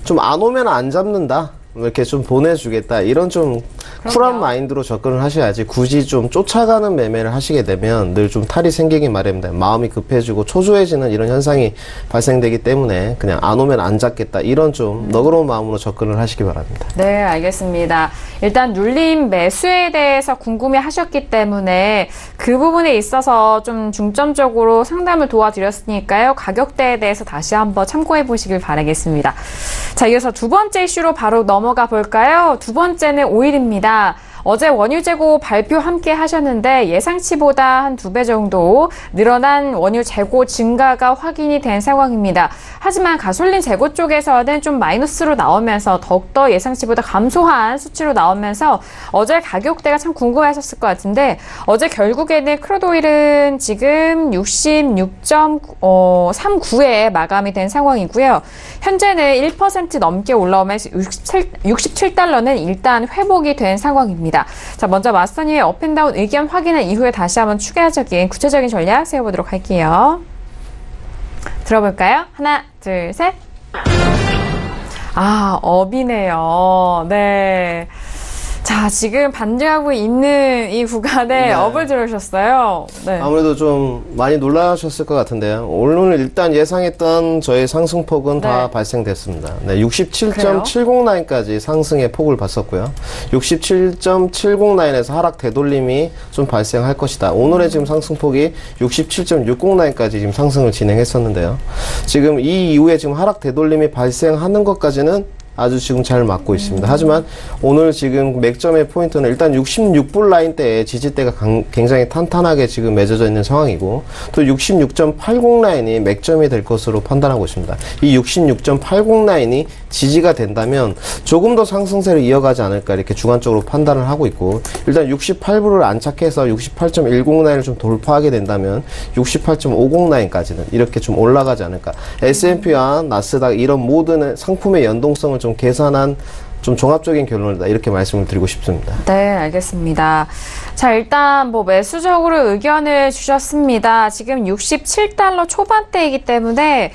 좀 안 오면 안 잡는다. 이렇게 좀 보내주겠다 이런 좀 쿨한 마인드로 접근을 하셔야지 굳이 좀 쫓아가는 매매를 하시게 되면 늘 좀 탈이 생기기 마련입니다. 마음이 급해지고 초조해지는 이런 현상이 발생되기 때문에 그냥 안 오면 안 잡겠다 이런 좀 너그러운 마음으로 접근을 하시기 바랍니다. 네, 알겠습니다. 일단 눌림 매수에 대해서 궁금해 하셨기 때문에 그 부분에 있어서 좀 중점적으로 상담을 도와드렸으니까요. 가격대에 대해서 다시 한번 참고해 보시길 바라겠습니다. 자, 이어서 두 번째 이슈로 바로 넘어가 볼까요? 두 번째는 오일입니다. 어제 원유 재고 발표 함께 하셨는데 예상치보다 한 2배 정도 늘어난 원유 재고 증가가 확인이 된 상황입니다. 하지만 가솔린 재고 쪽에서는 좀 마이너스로 나오면서 더욱더 예상치보다 감소한 수치로 나오면서 어제 가격대가 참 궁금하셨을 것 같은데 어제 결국에는 크루드오일은 지금 66.39에 마감이 된 상황이고요. 현재는 1% 넘게 올라오면서 67달러는 일단 회복이 된 상황입니다. 자, 먼저 마스터님의 업앤다운 의견 확인한 이후에 다시 한번 추가적인 구체적인 전략 세워보도록 할게요. 들어볼까요? 하나, 둘, 셋. 아, 업이네요. 네. 자, 지금 반등하고 있는 이 구간에 네. 업을 들으셨어요. 네. 아무래도 좀 많이 놀라셨을 것 같은데요. 오늘 일단 예상했던 저희 상승폭은 다 네. 발생됐습니다. 네, 67.709까지 상승의 폭을 봤었고요. 67.709에서 하락 되돌림이 좀 발생할 것이다. 오늘의 지금 상승폭이 67.609까지 지금 상승을 진행했었는데요. 지금 이 이후에 지금 하락 되돌림이 발생하는 것까지는 아주 지금 잘 맞고 있습니다. 하지만 오늘 지금 맥점의 포인트는 일단 66불 라인대에 지지대가 굉장히 탄탄하게 지금 맺어져 있는 상황이고 또 66.80 라인이 맥점이 될 것으로 판단하고 있습니다. 이 66.80 라인이 지지가 된다면 조금 더 상승세를 이어가지 않을까 이렇게 주관적으로 판단을 하고 있고 일단 68불을 안착해서 68.10 라인을 좀 돌파하게 된다면 68.50 라인까지는 이렇게 좀 올라가지 않을까. S&P와 나스닥 이런 모든 상품의 연동성을 좀 계산한 좀 종합적인 결론이다 이렇게 말씀을 드리고 싶습니다. 네, 알겠습니다. 자, 일단 뭐 매수적으로 의견을 주셨습니다. 지금 67달러 초반대이기 때문에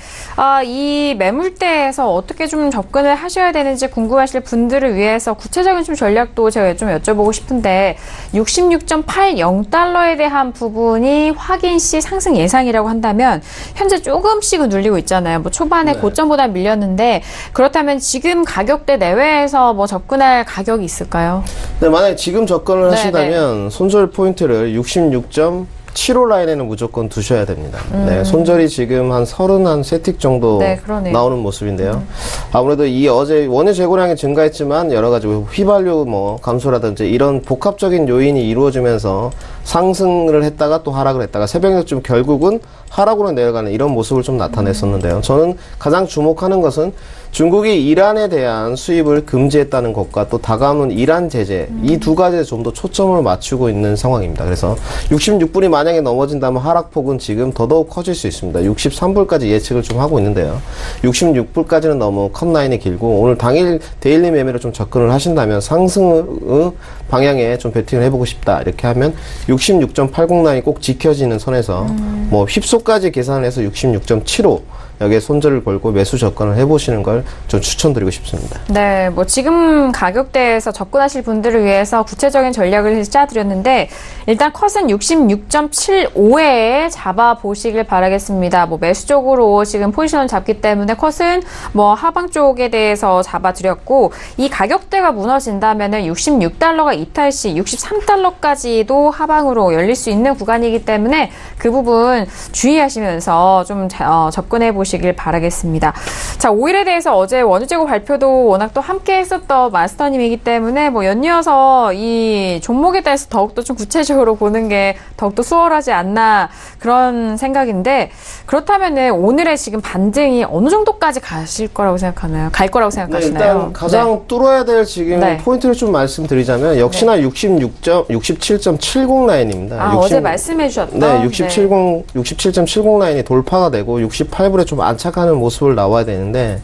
이 매물대에서 어떻게 좀 접근을 하셔야 되는지 궁금하실 분들을 위해서 구체적인 좀 전략도 제가 좀 여쭤보고 싶은데 66.80달러에 대한 부분이 확인 시 상승 예상이라고 한다면 현재 조금씩은 눌리고 있잖아요. 뭐 초반에 네. 고점보다 밀렸는데 그렇다면 지금 가격대 내외에서 뭐 접근할 가격이 있을까요? 네, 만약에 지금 접근을 네, 하신다면 손절 포인트를 66.75 라인에는 무조건 두셔야 됩니다. 네, 손절이 지금 한 33틱 정도 네, 그러네요. 나오는 모습인데요. 아무래도 이 어제 원유 재고량이 증가했지만 여러 가지 휘발유 뭐 감소라든지 이런 복합적인 요인이 이루어지면서 상승을 했다가 또 하락을 했다가 새벽에좀 결국은 하락으로 내려가는 이런 모습을 좀 나타냈었는데요. 저는 가장 주목하는 것은 중국이 이란에 대한 수입을 금지했다는 것과 또 다가오는 이란 제재 이 두 가지에 좀 더 초점을 맞추고 있는 상황입니다. 그래서 66불이 만약에 넘어진다면 하락폭은 지금 더더욱 커질 수 있습니다. 63불까지 예측을 좀 하고 있는데요. 66불까지는 너무 컷라인이 길고 오늘 당일 데일리 매매로 좀 접근을 하신다면 상승의 방향에 좀 베팅을 해보고 싶다 이렇게 하면 66.80 라인이 꼭 지켜지는 선에서 뭐 휩소까지 계산을 해서 66.75 여기에 손절을 걸고 매수 접근을 해보시는 걸 좀 추천드리고 싶습니다. 네, 뭐 지금 가격대에서 접근하실 분들을 위해서 구체적인 전략을 짜드렸는데 일단 컷은 66.75에 잡아보시길 바라겠습니다. 뭐 매수적으로 지금 포지션을 잡기 때문에 컷은 뭐 하방 쪽에 대해서 잡아드렸고 이 가격대가 무너진다면은 66달러가 이탈 시 63달러까지도 하방으로 열릴 수 있는 구간이기 때문에 그 부분 주의하시면서 좀 접근해 보시길 바라겠습니다. 자, 오일에 대해서 어제 원유재고 발표도 워낙 또 함께 했었던 마스터님이기 때문에 뭐 연이어서 이 종목에 대해서 더욱더 좀 구체적으로 보는 게 더욱더 수월하지 않나 그런 생각인데 그렇다면은 오늘의 지금 반등이 어느 정도까지 가실 거라고 생각하나요? 갈 거라고 네, 생각하시나요? 일단 가장 뚫어야 될 지금 네. 포인트를 좀 말씀드리자면 역시나 67.70 라인입니다. 어제 말씀해 주셨던 네, 67.70 라인이 돌파가 되고 68불에 좀 안착하는 모습을 나와야 되는데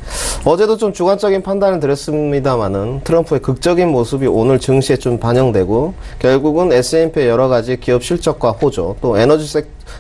어제도 좀 주관적인 판단을 드렸습니다만은 트럼프의 극적인 모습이 오늘 증시에 좀 반영되고 결국은 S&P의 여러 가지 기업 실적과 호조 또 에너지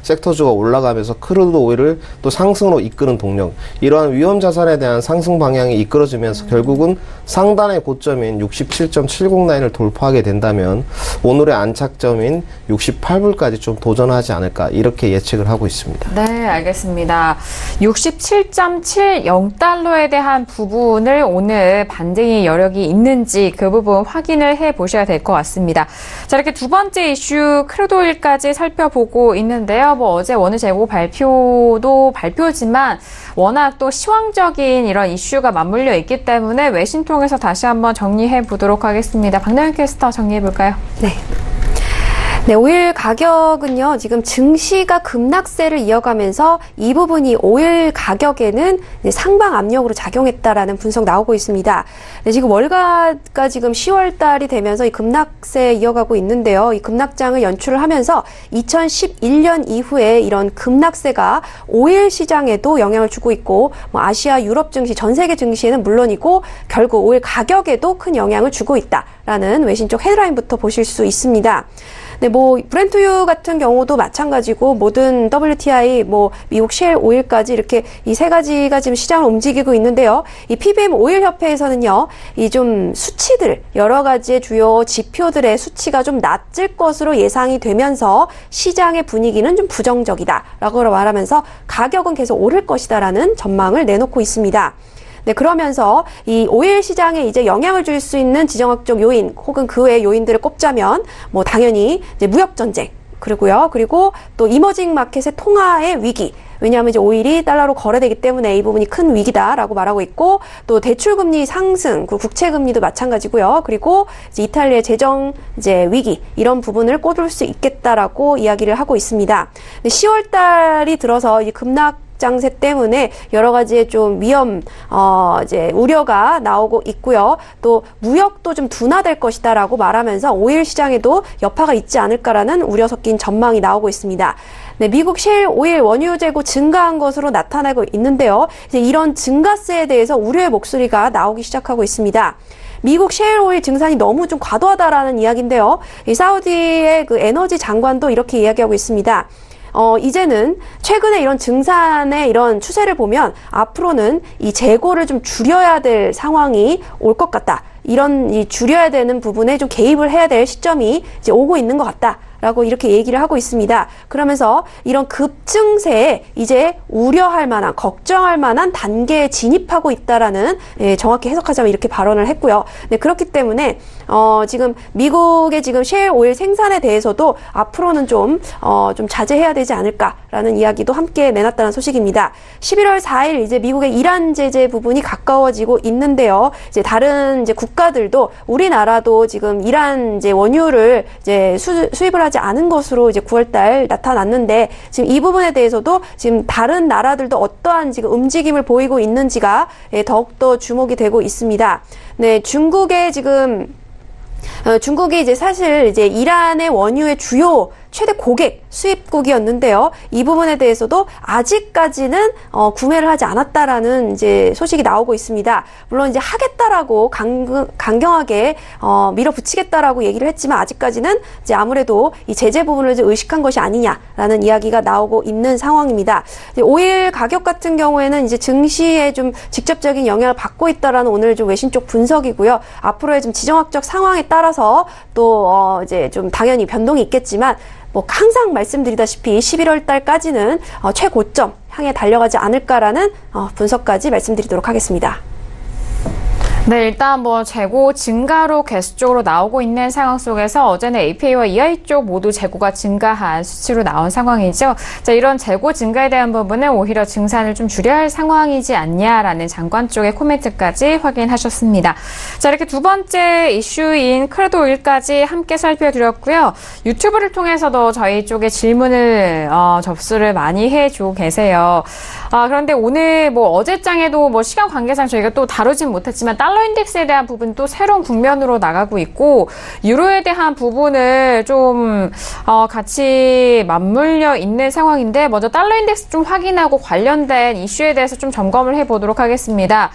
섹터주가 올라가면서 크루드 오일을 또 상승으로 이끄는 동력, 이러한 위험 자산에 대한 상승 방향이 이끌어지면서 결국은 상단의 고점인 67.70 라인을 돌파하게 된다면 오늘의 안착점인 68불까지 좀 도전하지 않을까, 이렇게 예측을 하고 있습니다. 네, 알겠습니다. 67.70달러에 대한 부분을 오늘 반등의 여력이 있는지 그 부분 확인을 해보셔야 될 것 같습니다. 자, 이렇게 두 번째 이슈 크루드 오일까지 살펴보고 있는데요. 어제 원유 재고 발표도 발표지만 워낙 또 시황적인 이런 이슈가 맞물려 있기 때문에 외신 통해서 다시 한번 정리해 보도록 하겠습니다. 박나영 캐스터 정리해 볼까요? 네, 오일 가격은요, 지금 증시가 급락세를 이어가면서 이 부분이 오일 가격에는 상방 압력으로 작용했다라는 분석 나오고 있습니다. 네, 지금 월가가 지금 10월 달이 되면서 이 급락세 이어가고 있는데요. 이 급락장을 연출을 하면서 2011년 이후에 이런 급락세가 오일 시장에도 영향을 주고 있고, 아시아, 유럽 증시, 전 세계 증시에는 물론이고, 결국 오일 가격에도 큰 영향을 주고 있다라는 외신 쪽 헤드라인부터 보실 수 있습니다. 네, 브렌트유 같은 경우도 마찬가지고, 모든 WTI, 미국 쉘 오일까지 이렇게 이 세 가지가 지금 시장을 움직이고 있는데요. 이 PBM 오일협회에서는요, 이 좀 수치들, 여러 가지의 주요 지표들의 수치가 좀 낮을 것으로 예상이 되면서 시장의 분위기는 좀 부정적이다라고 말하면서 가격은 계속 오를 것이다라는 전망을 내놓고 있습니다. 네, 그러면서 이 오일 시장에 이제 영향을 줄 수 있는 지정학적 요인 혹은 그 외의 요인들을 꼽자면 당연히 이제 무역 전쟁, 그리고 또 이머징 마켓의 통화의 위기. 왜냐하면 이제 오일이 달러로 거래되기 때문에 이 부분이 큰 위기다라고 말하고 있고, 또 대출금리 상승, 국채금리도 마찬가지고요. 그리고 이제 이탈리아의 재정 이제 위기, 이런 부분을 꼽을 수 있겠다라고 이야기를 하고 있습니다. 10월 달이 들어서 이 급락 장세 때문에 여러 가지의 좀 이제 우려가 나오고 있고요. 또 무역도 좀 둔화될 것이다라고 말하면서 오일 시장에도 여파가 있지 않을까라는 우려 섞인 전망이 나오고 있습니다. 네, 미국 셰일 오일 원유 재고 증가한 것으로 나타나고 있는데요. 이제 이런 증가세에 대해서 우려의 목소리가 나오기 시작하고 있습니다. 미국 셰일 오일 증산이 너무 좀 과도하다라는 이야기인데요. 이 사우디의 그 에너지 장관도 이렇게 이야기하고 있습니다. 이제는 최근에 이런 증산의 이런 추세를 보면 앞으로는 이 재고를 좀 줄여야 될 상황이 올 것 같다. 이 줄여야 되는 부분에 좀 개입을 해야 될 시점이 이제 오고 있는 것 같다. 라고 이렇게 얘기를 하고 있습니다. 그러면서 이런 급증세에 이제 우려할 만한, 걱정할 만한 단계에 진입하고 있다라는, 정확히 해석하자면 이렇게 발언을 했고요. 네, 그렇기 때문에 지금 미국의 지금 셰일 오일 생산에 대해서도 앞으로는 좀 자제해야 되지 않을까라는 이야기도 함께 내놨다는 소식입니다. 11월 4일 이제 미국의 이란 제재 부분이 가까워지고 있는데요. 이제 다른 이제 국가들도 우리나라도 지금 이란 이제 원유를 이제 수입을 하지 않은 것으로 이제 9월달 나타났는데, 지금 이 부분에 대해서도 지금 다른 나라들도 어떠한 지금 움직임을 보이고 있는지가 더욱더 주목이 되고 있습니다. 네, 중국이 이제 사실 이제 이란의 원유의 주요 최대 고객 수입국이었는데요. 이 부분에 대해서도 아직까지는 구매를 하지 않았다라는 이제 소식이 나오고 있습니다. 물론 이제 하겠다라고 강경하게 밀어붙이겠다라고 얘기를 했지만 아직까지는 이제 아무래도 이 제재 부분을 이제 의식한 것이 아니냐라는 이야기가 나오고 있는 상황입니다. 이제 오일 가격 같은 경우에는 이제 증시에 좀 직접적인 영향을 받고 있다라는 오늘 좀 외신 쪽 분석이고요. 앞으로의 좀 지정학적 상황에 따라서 또 이제 좀 당연히 변동이 있겠지만, 항상 말씀드리다시피 11월 달까지는 최고점 향해 달려가지 않을까라는 분석까지 말씀드리도록 하겠습니다. 네, 일단 재고 증가로 계속적으로 나오고 있는 상황 속에서 어제는 APA와 EI 쪽 모두 재고가 증가한 수치로 나온 상황이죠. 자, 이런 재고 증가에 대한 부분은 오히려 증산을 좀 줄여야 할 상황이지 않냐라는 장관 쪽의 코멘트까지 확인하셨습니다. 자, 이렇게 두 번째 이슈인 크루드 오일까지 함께 살펴드렸고요. 유튜브를 통해서도 저희 쪽에 질문을 접수를 많이 해주고 계세요. 그런데 오늘 어제장에도 시간 관계상 저희가 또 다루진 못했지만 달러 인덱스에 대한 부분 또 새로운 국면으로 나가고 있고, 유로에 대한 부분을 좀 같이 맞물려 있는 상황인데, 먼저 달러 인덱스 좀 확인하고 관련된 이슈에 대해서 좀 점검을 해보도록 하겠습니다.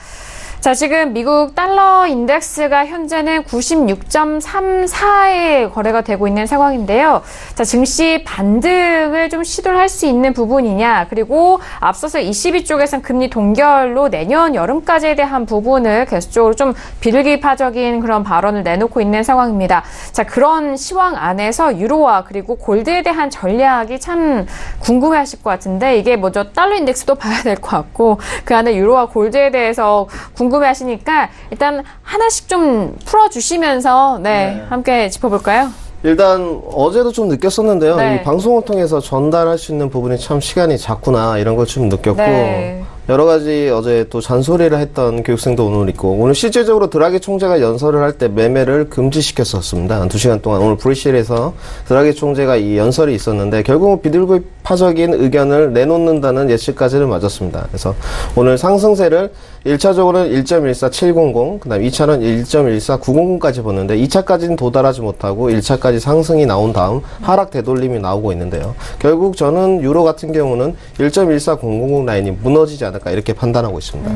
자, 지금 미국 달러 인덱스가 현재는 96.34에 거래가 되고 있는 상황인데요. 자, 증시 반등을 좀 시도를 할 수 있는 부분이냐, 그리고 앞서서 ECB 쪽에서는 금리 동결로 내년 여름까지에 대한 부분을 계속적으로 좀 비둘기파적인 그런 발언을 내놓고 있는 상황입니다. 자, 그런 시황 안에서 유로화 그리고 골드에 대한 전략이 참 궁금해하실 것 같은데, 이게 먼저 달러 인덱스도 봐야 될 것 같고, 그 안에 유로와 골드에 대해서 궁금해하시니까 일단 하나씩 좀 풀어주시면서 함께 짚어볼까요? 일단 어제도 좀 느꼈었는데요. 네. 이 방송을 통해서 전달할 수 있는 부분이 참 시간이 작구나 이런 걸 좀 느꼈고 네. 여러 가지 어제 또 잔소리를 했던 교육생도 오늘 있고, 오늘 실질적으로 드라기 총재가 연설을 할 때 매매를 금지시켰었습니다. 2시간 동안 오늘 브리실에서 드라기 총재가 이 연설이 있었는데 결국은 비둘기파적인 의견을 내놓는다는 예측까지는 맞았습니다. 그래서 오늘 상승세를 1차적으로는 1.14700, 그 다음 2차는 1.14900까지 보는데 2차까지는 도달하지 못하고 1차까지 상승이 나온 다음 하락 되돌림이 나오고 있는데요. 결국 저는 유로 같은 경우는 1.14000 라인이 무너지지 않을까 이렇게 판단하고 있습니다.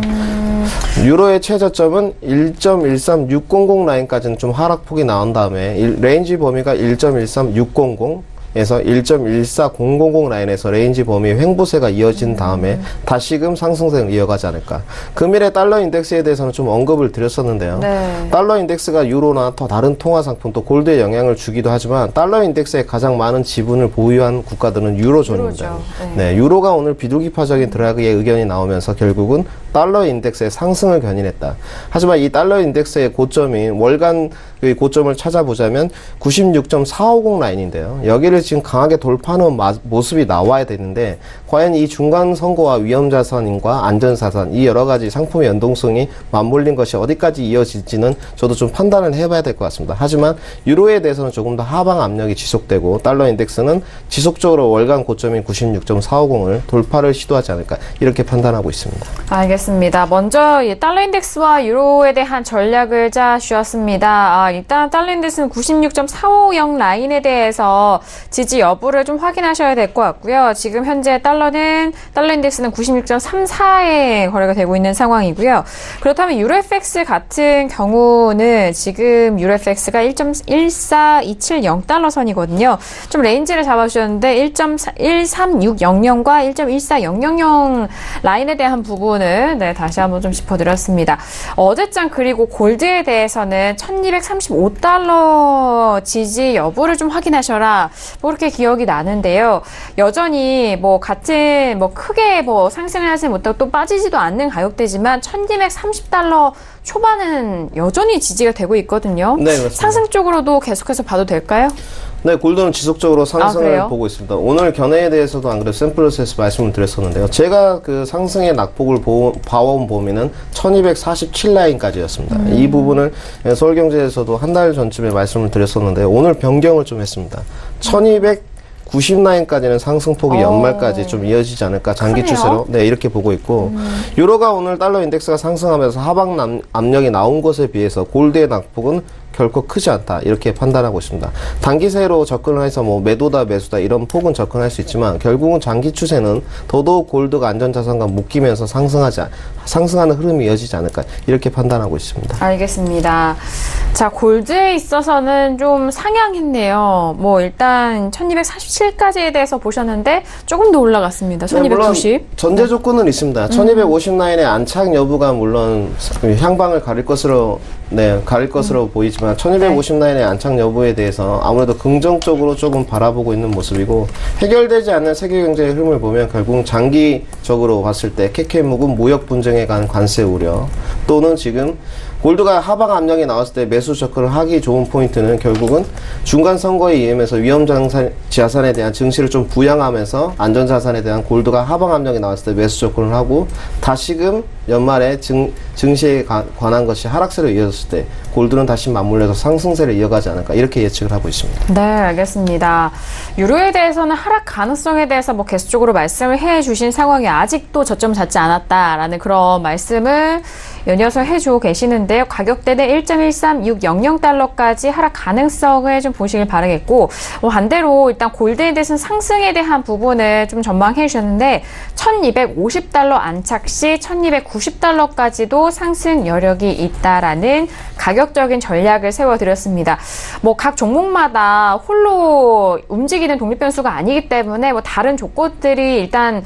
유로의 최저점은 1.13600 라인까지는 좀 하락폭이 나온 다음에 레인지 범위가 1.13600 에서 1.14000 라인에서 레인지 범위 횡보세가 이어진 다음에 다시금 상승세를 이어가지 않을까. 금일의 달러 인덱스에 대해서는 좀 언급을 드렸었는데요. 네. 달러 인덱스가 유로나 더 다른 통화 상품 또 골드에 영향을 주기도 하지만 달러 인덱스에 가장 많은 지분을 보유한 국가들은 유로존입니다. 유로죠. 네, 유로가 오늘 비둘기파적인 드라그의 의견이 나오면서 결국은 달러 인덱스의 상승을 견인했다. 하지만 이 달러 인덱스의 고점인 월간 고점을 찾아보자면 96.450 라인인데요. 여기를 지금 강하게 돌파하는 모습이 나와야 되는데 과연 이 중간 선거와 위험자산과 안전자산 이 여러 가지 상품의 연동성이 맞물린 것이 어디까지 이어질지는 저도 좀 판단을 해봐야 될 것 같습니다. 하지만 유로에 대해서는 조금 더 하방 압력이 지속되고 달러 인덱스는 지속적으로 월간 고점인 96.450을 돌파를 시도하지 않을까 이렇게 판단하고 있습니다. 알겠습니다. 먼저 이 달러 인덱스와 유로에 대한 전략을 짜주셨습니다. 일단 달러 인덱스는 96.450 라인에 대해서 지지 여부를 좀 확인하셔야 될 것 같고요. 지금 현재 달러 인덱스는 96.34에 거래가 되고 있는 상황이고요. 그렇다면 유로 FX 같은 경우는 지금 유로 FX가 1.14270 달러 선이거든요. 좀 레인지를 잡아주셨는데 1.13600과 1.14000 라인에 대한 부분을 다시 한번 좀 짚어드렸습니다. 어제장 그리고 골드에 대해서는 1235달러 지지 여부를 좀 확인하셔라. 그렇게 기억이 나는데요. 여전히 같은 크게 상승을 하지 못하고 또 빠지지도 않는 가격대지만 1230달러 초반은 여전히 지지가 되고 있거든요. 네, 그렇습니다. 상승 쪽으로도 계속해서 봐도 될까요? 네, 골드는 지속적으로 상승을 그래요? 보고 있습니다. 오늘 견해에 대해서도 안 그래도 샘플에서 말씀을 드렸었는데요. 제가 그 상승의 낙폭을 봐온 범위는 1247 라인까지였습니다. 이 부분을 서울경제에서도 한 달 전쯤에 말씀을 드렸었는데 오늘 변경을 좀 했습니다. 1290 라인까지는 상승폭이 연말까지 좀 이어지지 않을까 장기 크네요. 추세로 이렇게 보고 있고 유로가 오늘 달러 인덱스가 상승하면서 하방 압력이 나온 것에 비해서 골드의 낙폭은 결코 크지 않다 이렇게 판단하고 있습니다. 단기세로 접근을 해서 매도다 매수다 이런 폭은 접근할 수 있지만 결국은 장기 추세는 더더욱 골드가 안전자산과 묶이면서 상승하는 흐름이 이어지지 않을까 이렇게 판단하고 있습니다. 알겠습니다. 자, 골드에 있어서는 좀 상향했네요. 일단 1247까지에 대해서 보셨는데 조금 더 올라갔습니다. 1290. 물론 전제 조건은 있습니다. 1250 라인의 안착 여부가 물론 향방을 가릴 것으로 보이지만 1250 라인의 안착 여부에 대해서 아무래도 긍정적으로 조금 바라보고 있는 모습이고 해결되지 않는 세계 경제의 흐름을 보면 결국 장기적으로 봤을 때 KK묵은 무역 분쟁에 관한 관세 우려 또는 지금 골드가 하방 압력이 나왔을 때 매수 접근을 하기 좋은 포인트는 결국은 중간 선거에 의하면서 위험 자산에 대한 증시를 좀 부양하면서 안전 자산에 대한 골드가 하방 압력이 나왔을 때 매수 접근을 하고 다시금 연말에 증시에 관한 것이 하락세로 이어졌을 때 골드는 다시 맞물려서 상승세를 이어가지 않을까 이렇게 예측을 하고 있습니다. 네, 알겠습니다. 유로에 대해서는 하락 가능성에 대해서 계속적으로 말씀을 해주신 상황이 아직도 저점 잡지 않았다라는 그런 말씀을 연이어서 해주고 계시는데요. 가격대는 1.13600달러까지 하락 가능성을 좀 보시길 바라겠고, 반대로 일단 골드인덱스 상승에 대한 부분을 좀 전망해 주셨는데 1250달러 안착 시 1290달러까지도 상승 여력이 있다라는 가격적인 전략을 세워드렸습니다. 각 종목마다 홀로 움직이는 독립 변수가 아니기 때문에 다른 조건들이 일단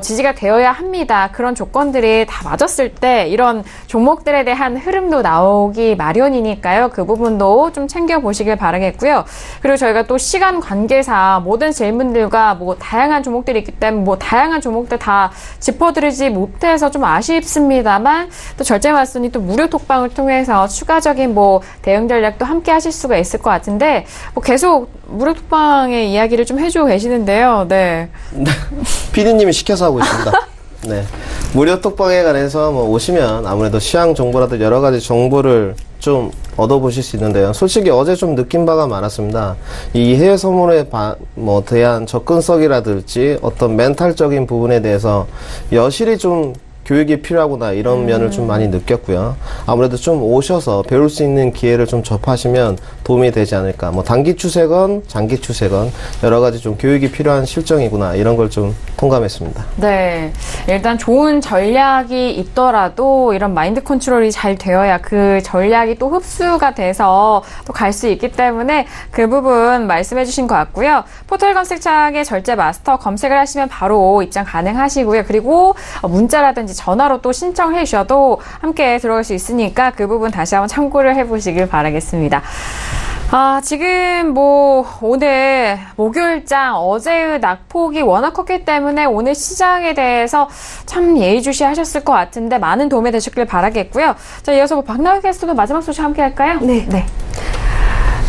지지가 되어야 합니다. 그런 조건들이 다 맞았을 때 이런 종목들에 대한 흐름도 나오기 마련이니까요. 그 부분도 좀 챙겨보시길 바라겠고요. 그리고 저희가 또 시간 관계상 모든 질문들과 다양한 종목들이 있기 때문에 다양한 종목들 다 짚어드리지 못해서 좀 아쉽습니다만 또 절제 마스터님 또 무료 톡방을 통해서 추가적인 대응 전략도 함께 하실 수가 있을 것 같은데 계속 무료 톡방의 이야기를 좀 해주고 계시는데요. 네. PD님이 시켜서 하고 있습니다. 네. 무료 톡방에 관해서 오시면 아무래도 시황 정보라든 여러 가지 정보를 좀 얻어보실 수 있는데요. 솔직히 어제 좀 느낀 바가 많았습니다. 이 해외 선물에 대한 접근성이라든지 어떤 멘탈적인 부분에 대해서 여실히 좀 교육이 필요하구나 이런 면을 좀 많이 느꼈고요. 아무래도 좀 오셔서 배울 수 있는 기회를 좀 접하시면 도움이 되지 않을까. 단기 추세건 장기 추세건 여러 가지 좀 교육이 필요한 실정이구나 이런 걸 좀 통감했습니다. 네, 일단 좋은 전략이 있더라도 이런 마인드 컨트롤이 잘 되어야 그 전략이 또 흡수가 돼서 또 갈 수 있기 때문에 그 부분 말씀해 주신 것 같고요. 포털 검색창에 절제 마스터 검색을 하시면 바로 입장 가능하시고요. 그리고 문자라든지 전화로 또 신청해 주셔도 함께 들어갈 수 있으니까 그 부분 다시 한번 참고를 해보시길 바라겠습니다. 지금 오늘 목요일장 어제의 낙폭이 워낙 컸기 때문에 오늘 시장에 대해서 참 예의주시하셨을 것 같은데 많은 도움이 되셨길 바라겠고요. 자, 이어서 박나경 캐스터도 마지막 소식 함께 할까요? 네.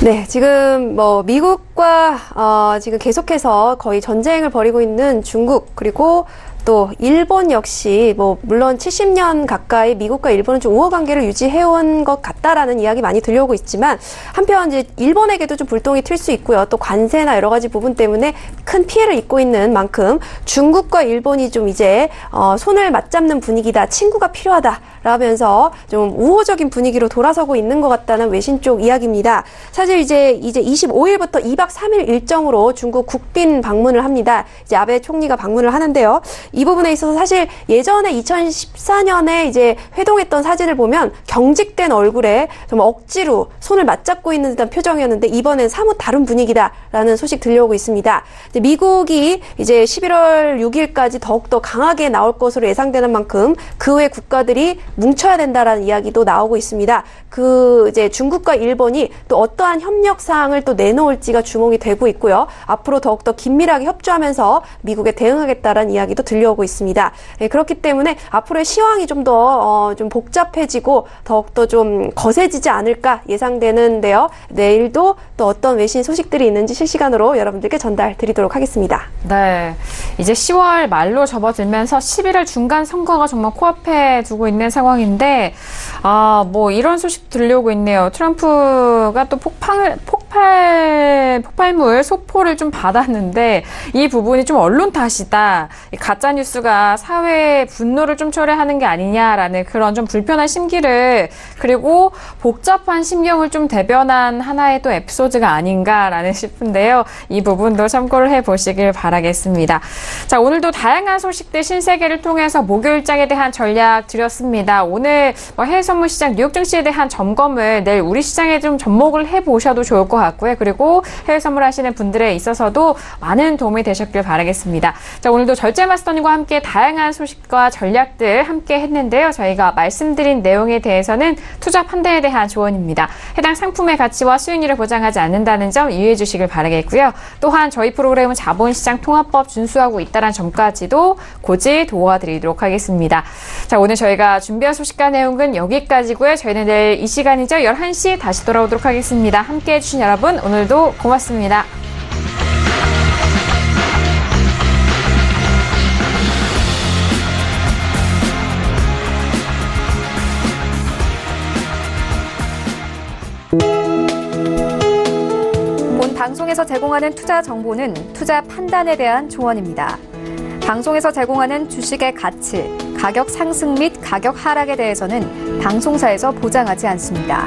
네, 지금 미국과 지금 계속해서 거의 전쟁을 벌이고 있는 중국 그리고 또 일본 역시 물론 70년 가까이 미국과 일본은 좀 우호 관계를 유지해온 것 같다라는 이야기 많이 들려오고 있지만 한편 이제 일본에게도 좀 불똥이 튈 수 있고요. 또 관세나 여러 가지 부분 때문에 큰 피해를 입고 있는 만큼 중국과 일본이 좀 이제 손을 맞잡는 분위기다, 친구가 필요하다라면서 좀 우호적인 분위기로 돌아서고 있는 것 같다는 외신 쪽 이야기입니다. 사실 이제 25일부터 2박 3일 일정으로 중국 국빈 방문을 합니다. 이제 아베 총리가 방문을 하는데요. 이 부분에 있어서 사실 예전에 2014년에 이제 회동했던 사진을 보면 경직된 얼굴에 정말 억지로 손을 맞잡고 있는 듯한 표정이었는데 이번엔 사뭇 다른 분위기다라는 소식 들려오고 있습니다. 이제 미국이 이제 11월 6일까지 더욱더 강하게 나올 것으로 예상되는 만큼 그 외 국가들이 뭉쳐야 된다라는 이야기도 나오고 있습니다. 이제 중국과 일본이 또 어떠한 협력 사항을 또 내놓을지가 주목이 되고 있고요. 앞으로 더욱더 긴밀하게 협조하면서 미국에 대응하겠다라는 이야기도 들려오고 있습니다. 네, 그렇기 때문에 앞으로의 시황이 좀 더 좀 복잡해지고 더욱더 좀 거세지지 않을까 예상되는데요. 내일도 또 어떤 외신 소식들이 있는지 실시간으로 여러분들께 전달 드리도록 하겠습니다. 네, 이제 10월 말로 접어들면서 11월 중간 선거가 정말 코앞에 두고 있는 상황인데 이런 소식 들려오고 있네요. 트럼프가 또 폭발물 소포를 좀 받았는데 이 부분이 좀 언론 탓이다. 가짜뉴스가 사회의 분노를 좀 초래하는 게 아니냐라는 그런 좀 불편한 심기를 그리고 복잡한 심경을 좀 대변한 하나의 또 에피소드가 아닌가라는 싶은데요. 이 부분도 참고를 해보시길 바라겠습니다. 자, 오늘도 다양한 소식들 신세계를 통해서 목요일장에 대한 전략 드렸습니다. 오늘 해외 선물 시장 뉴욕 증시에 대한 점검을 내일 우리 시장에 좀 접목을 해보셔도 좋을 것 같고요. 그리고 해외 선물 하시는 분들에 있어서도 많은 도움이 되셨길 바라겠습니다. 자, 오늘도 절제 마스터님과 함께 다양한 소식과 전략들 함께 했는데요. 저희가 말씀드린 내용에 대해서는 투자 판단에 대한 조언입니다. 해당 상품의 가치와 수익률을 보장하지 않는다는 점 유의해 주시길 바라겠고요. 또한 저희 프로그램은 자본시장 통합법 준수하고 있다는 점까지도 고지 도와드리도록 하겠습니다. 자, 오늘 저희가 준비한 소식과 내용은 여기까지고요. 저희는 내일 이 시간이죠. 11시 다시 돌아오도록 하겠습니다. 함께해 주신 여러분 오늘도 고맙습니다. 본 방송에서 제공하는 투자 정보는 투자 판단에 대한 조언입니다. 방송에서 제공하는 주식의 가치, 가격 상승 및 가격 하락에 대해서는 방송사에서 보장하지 않습니다.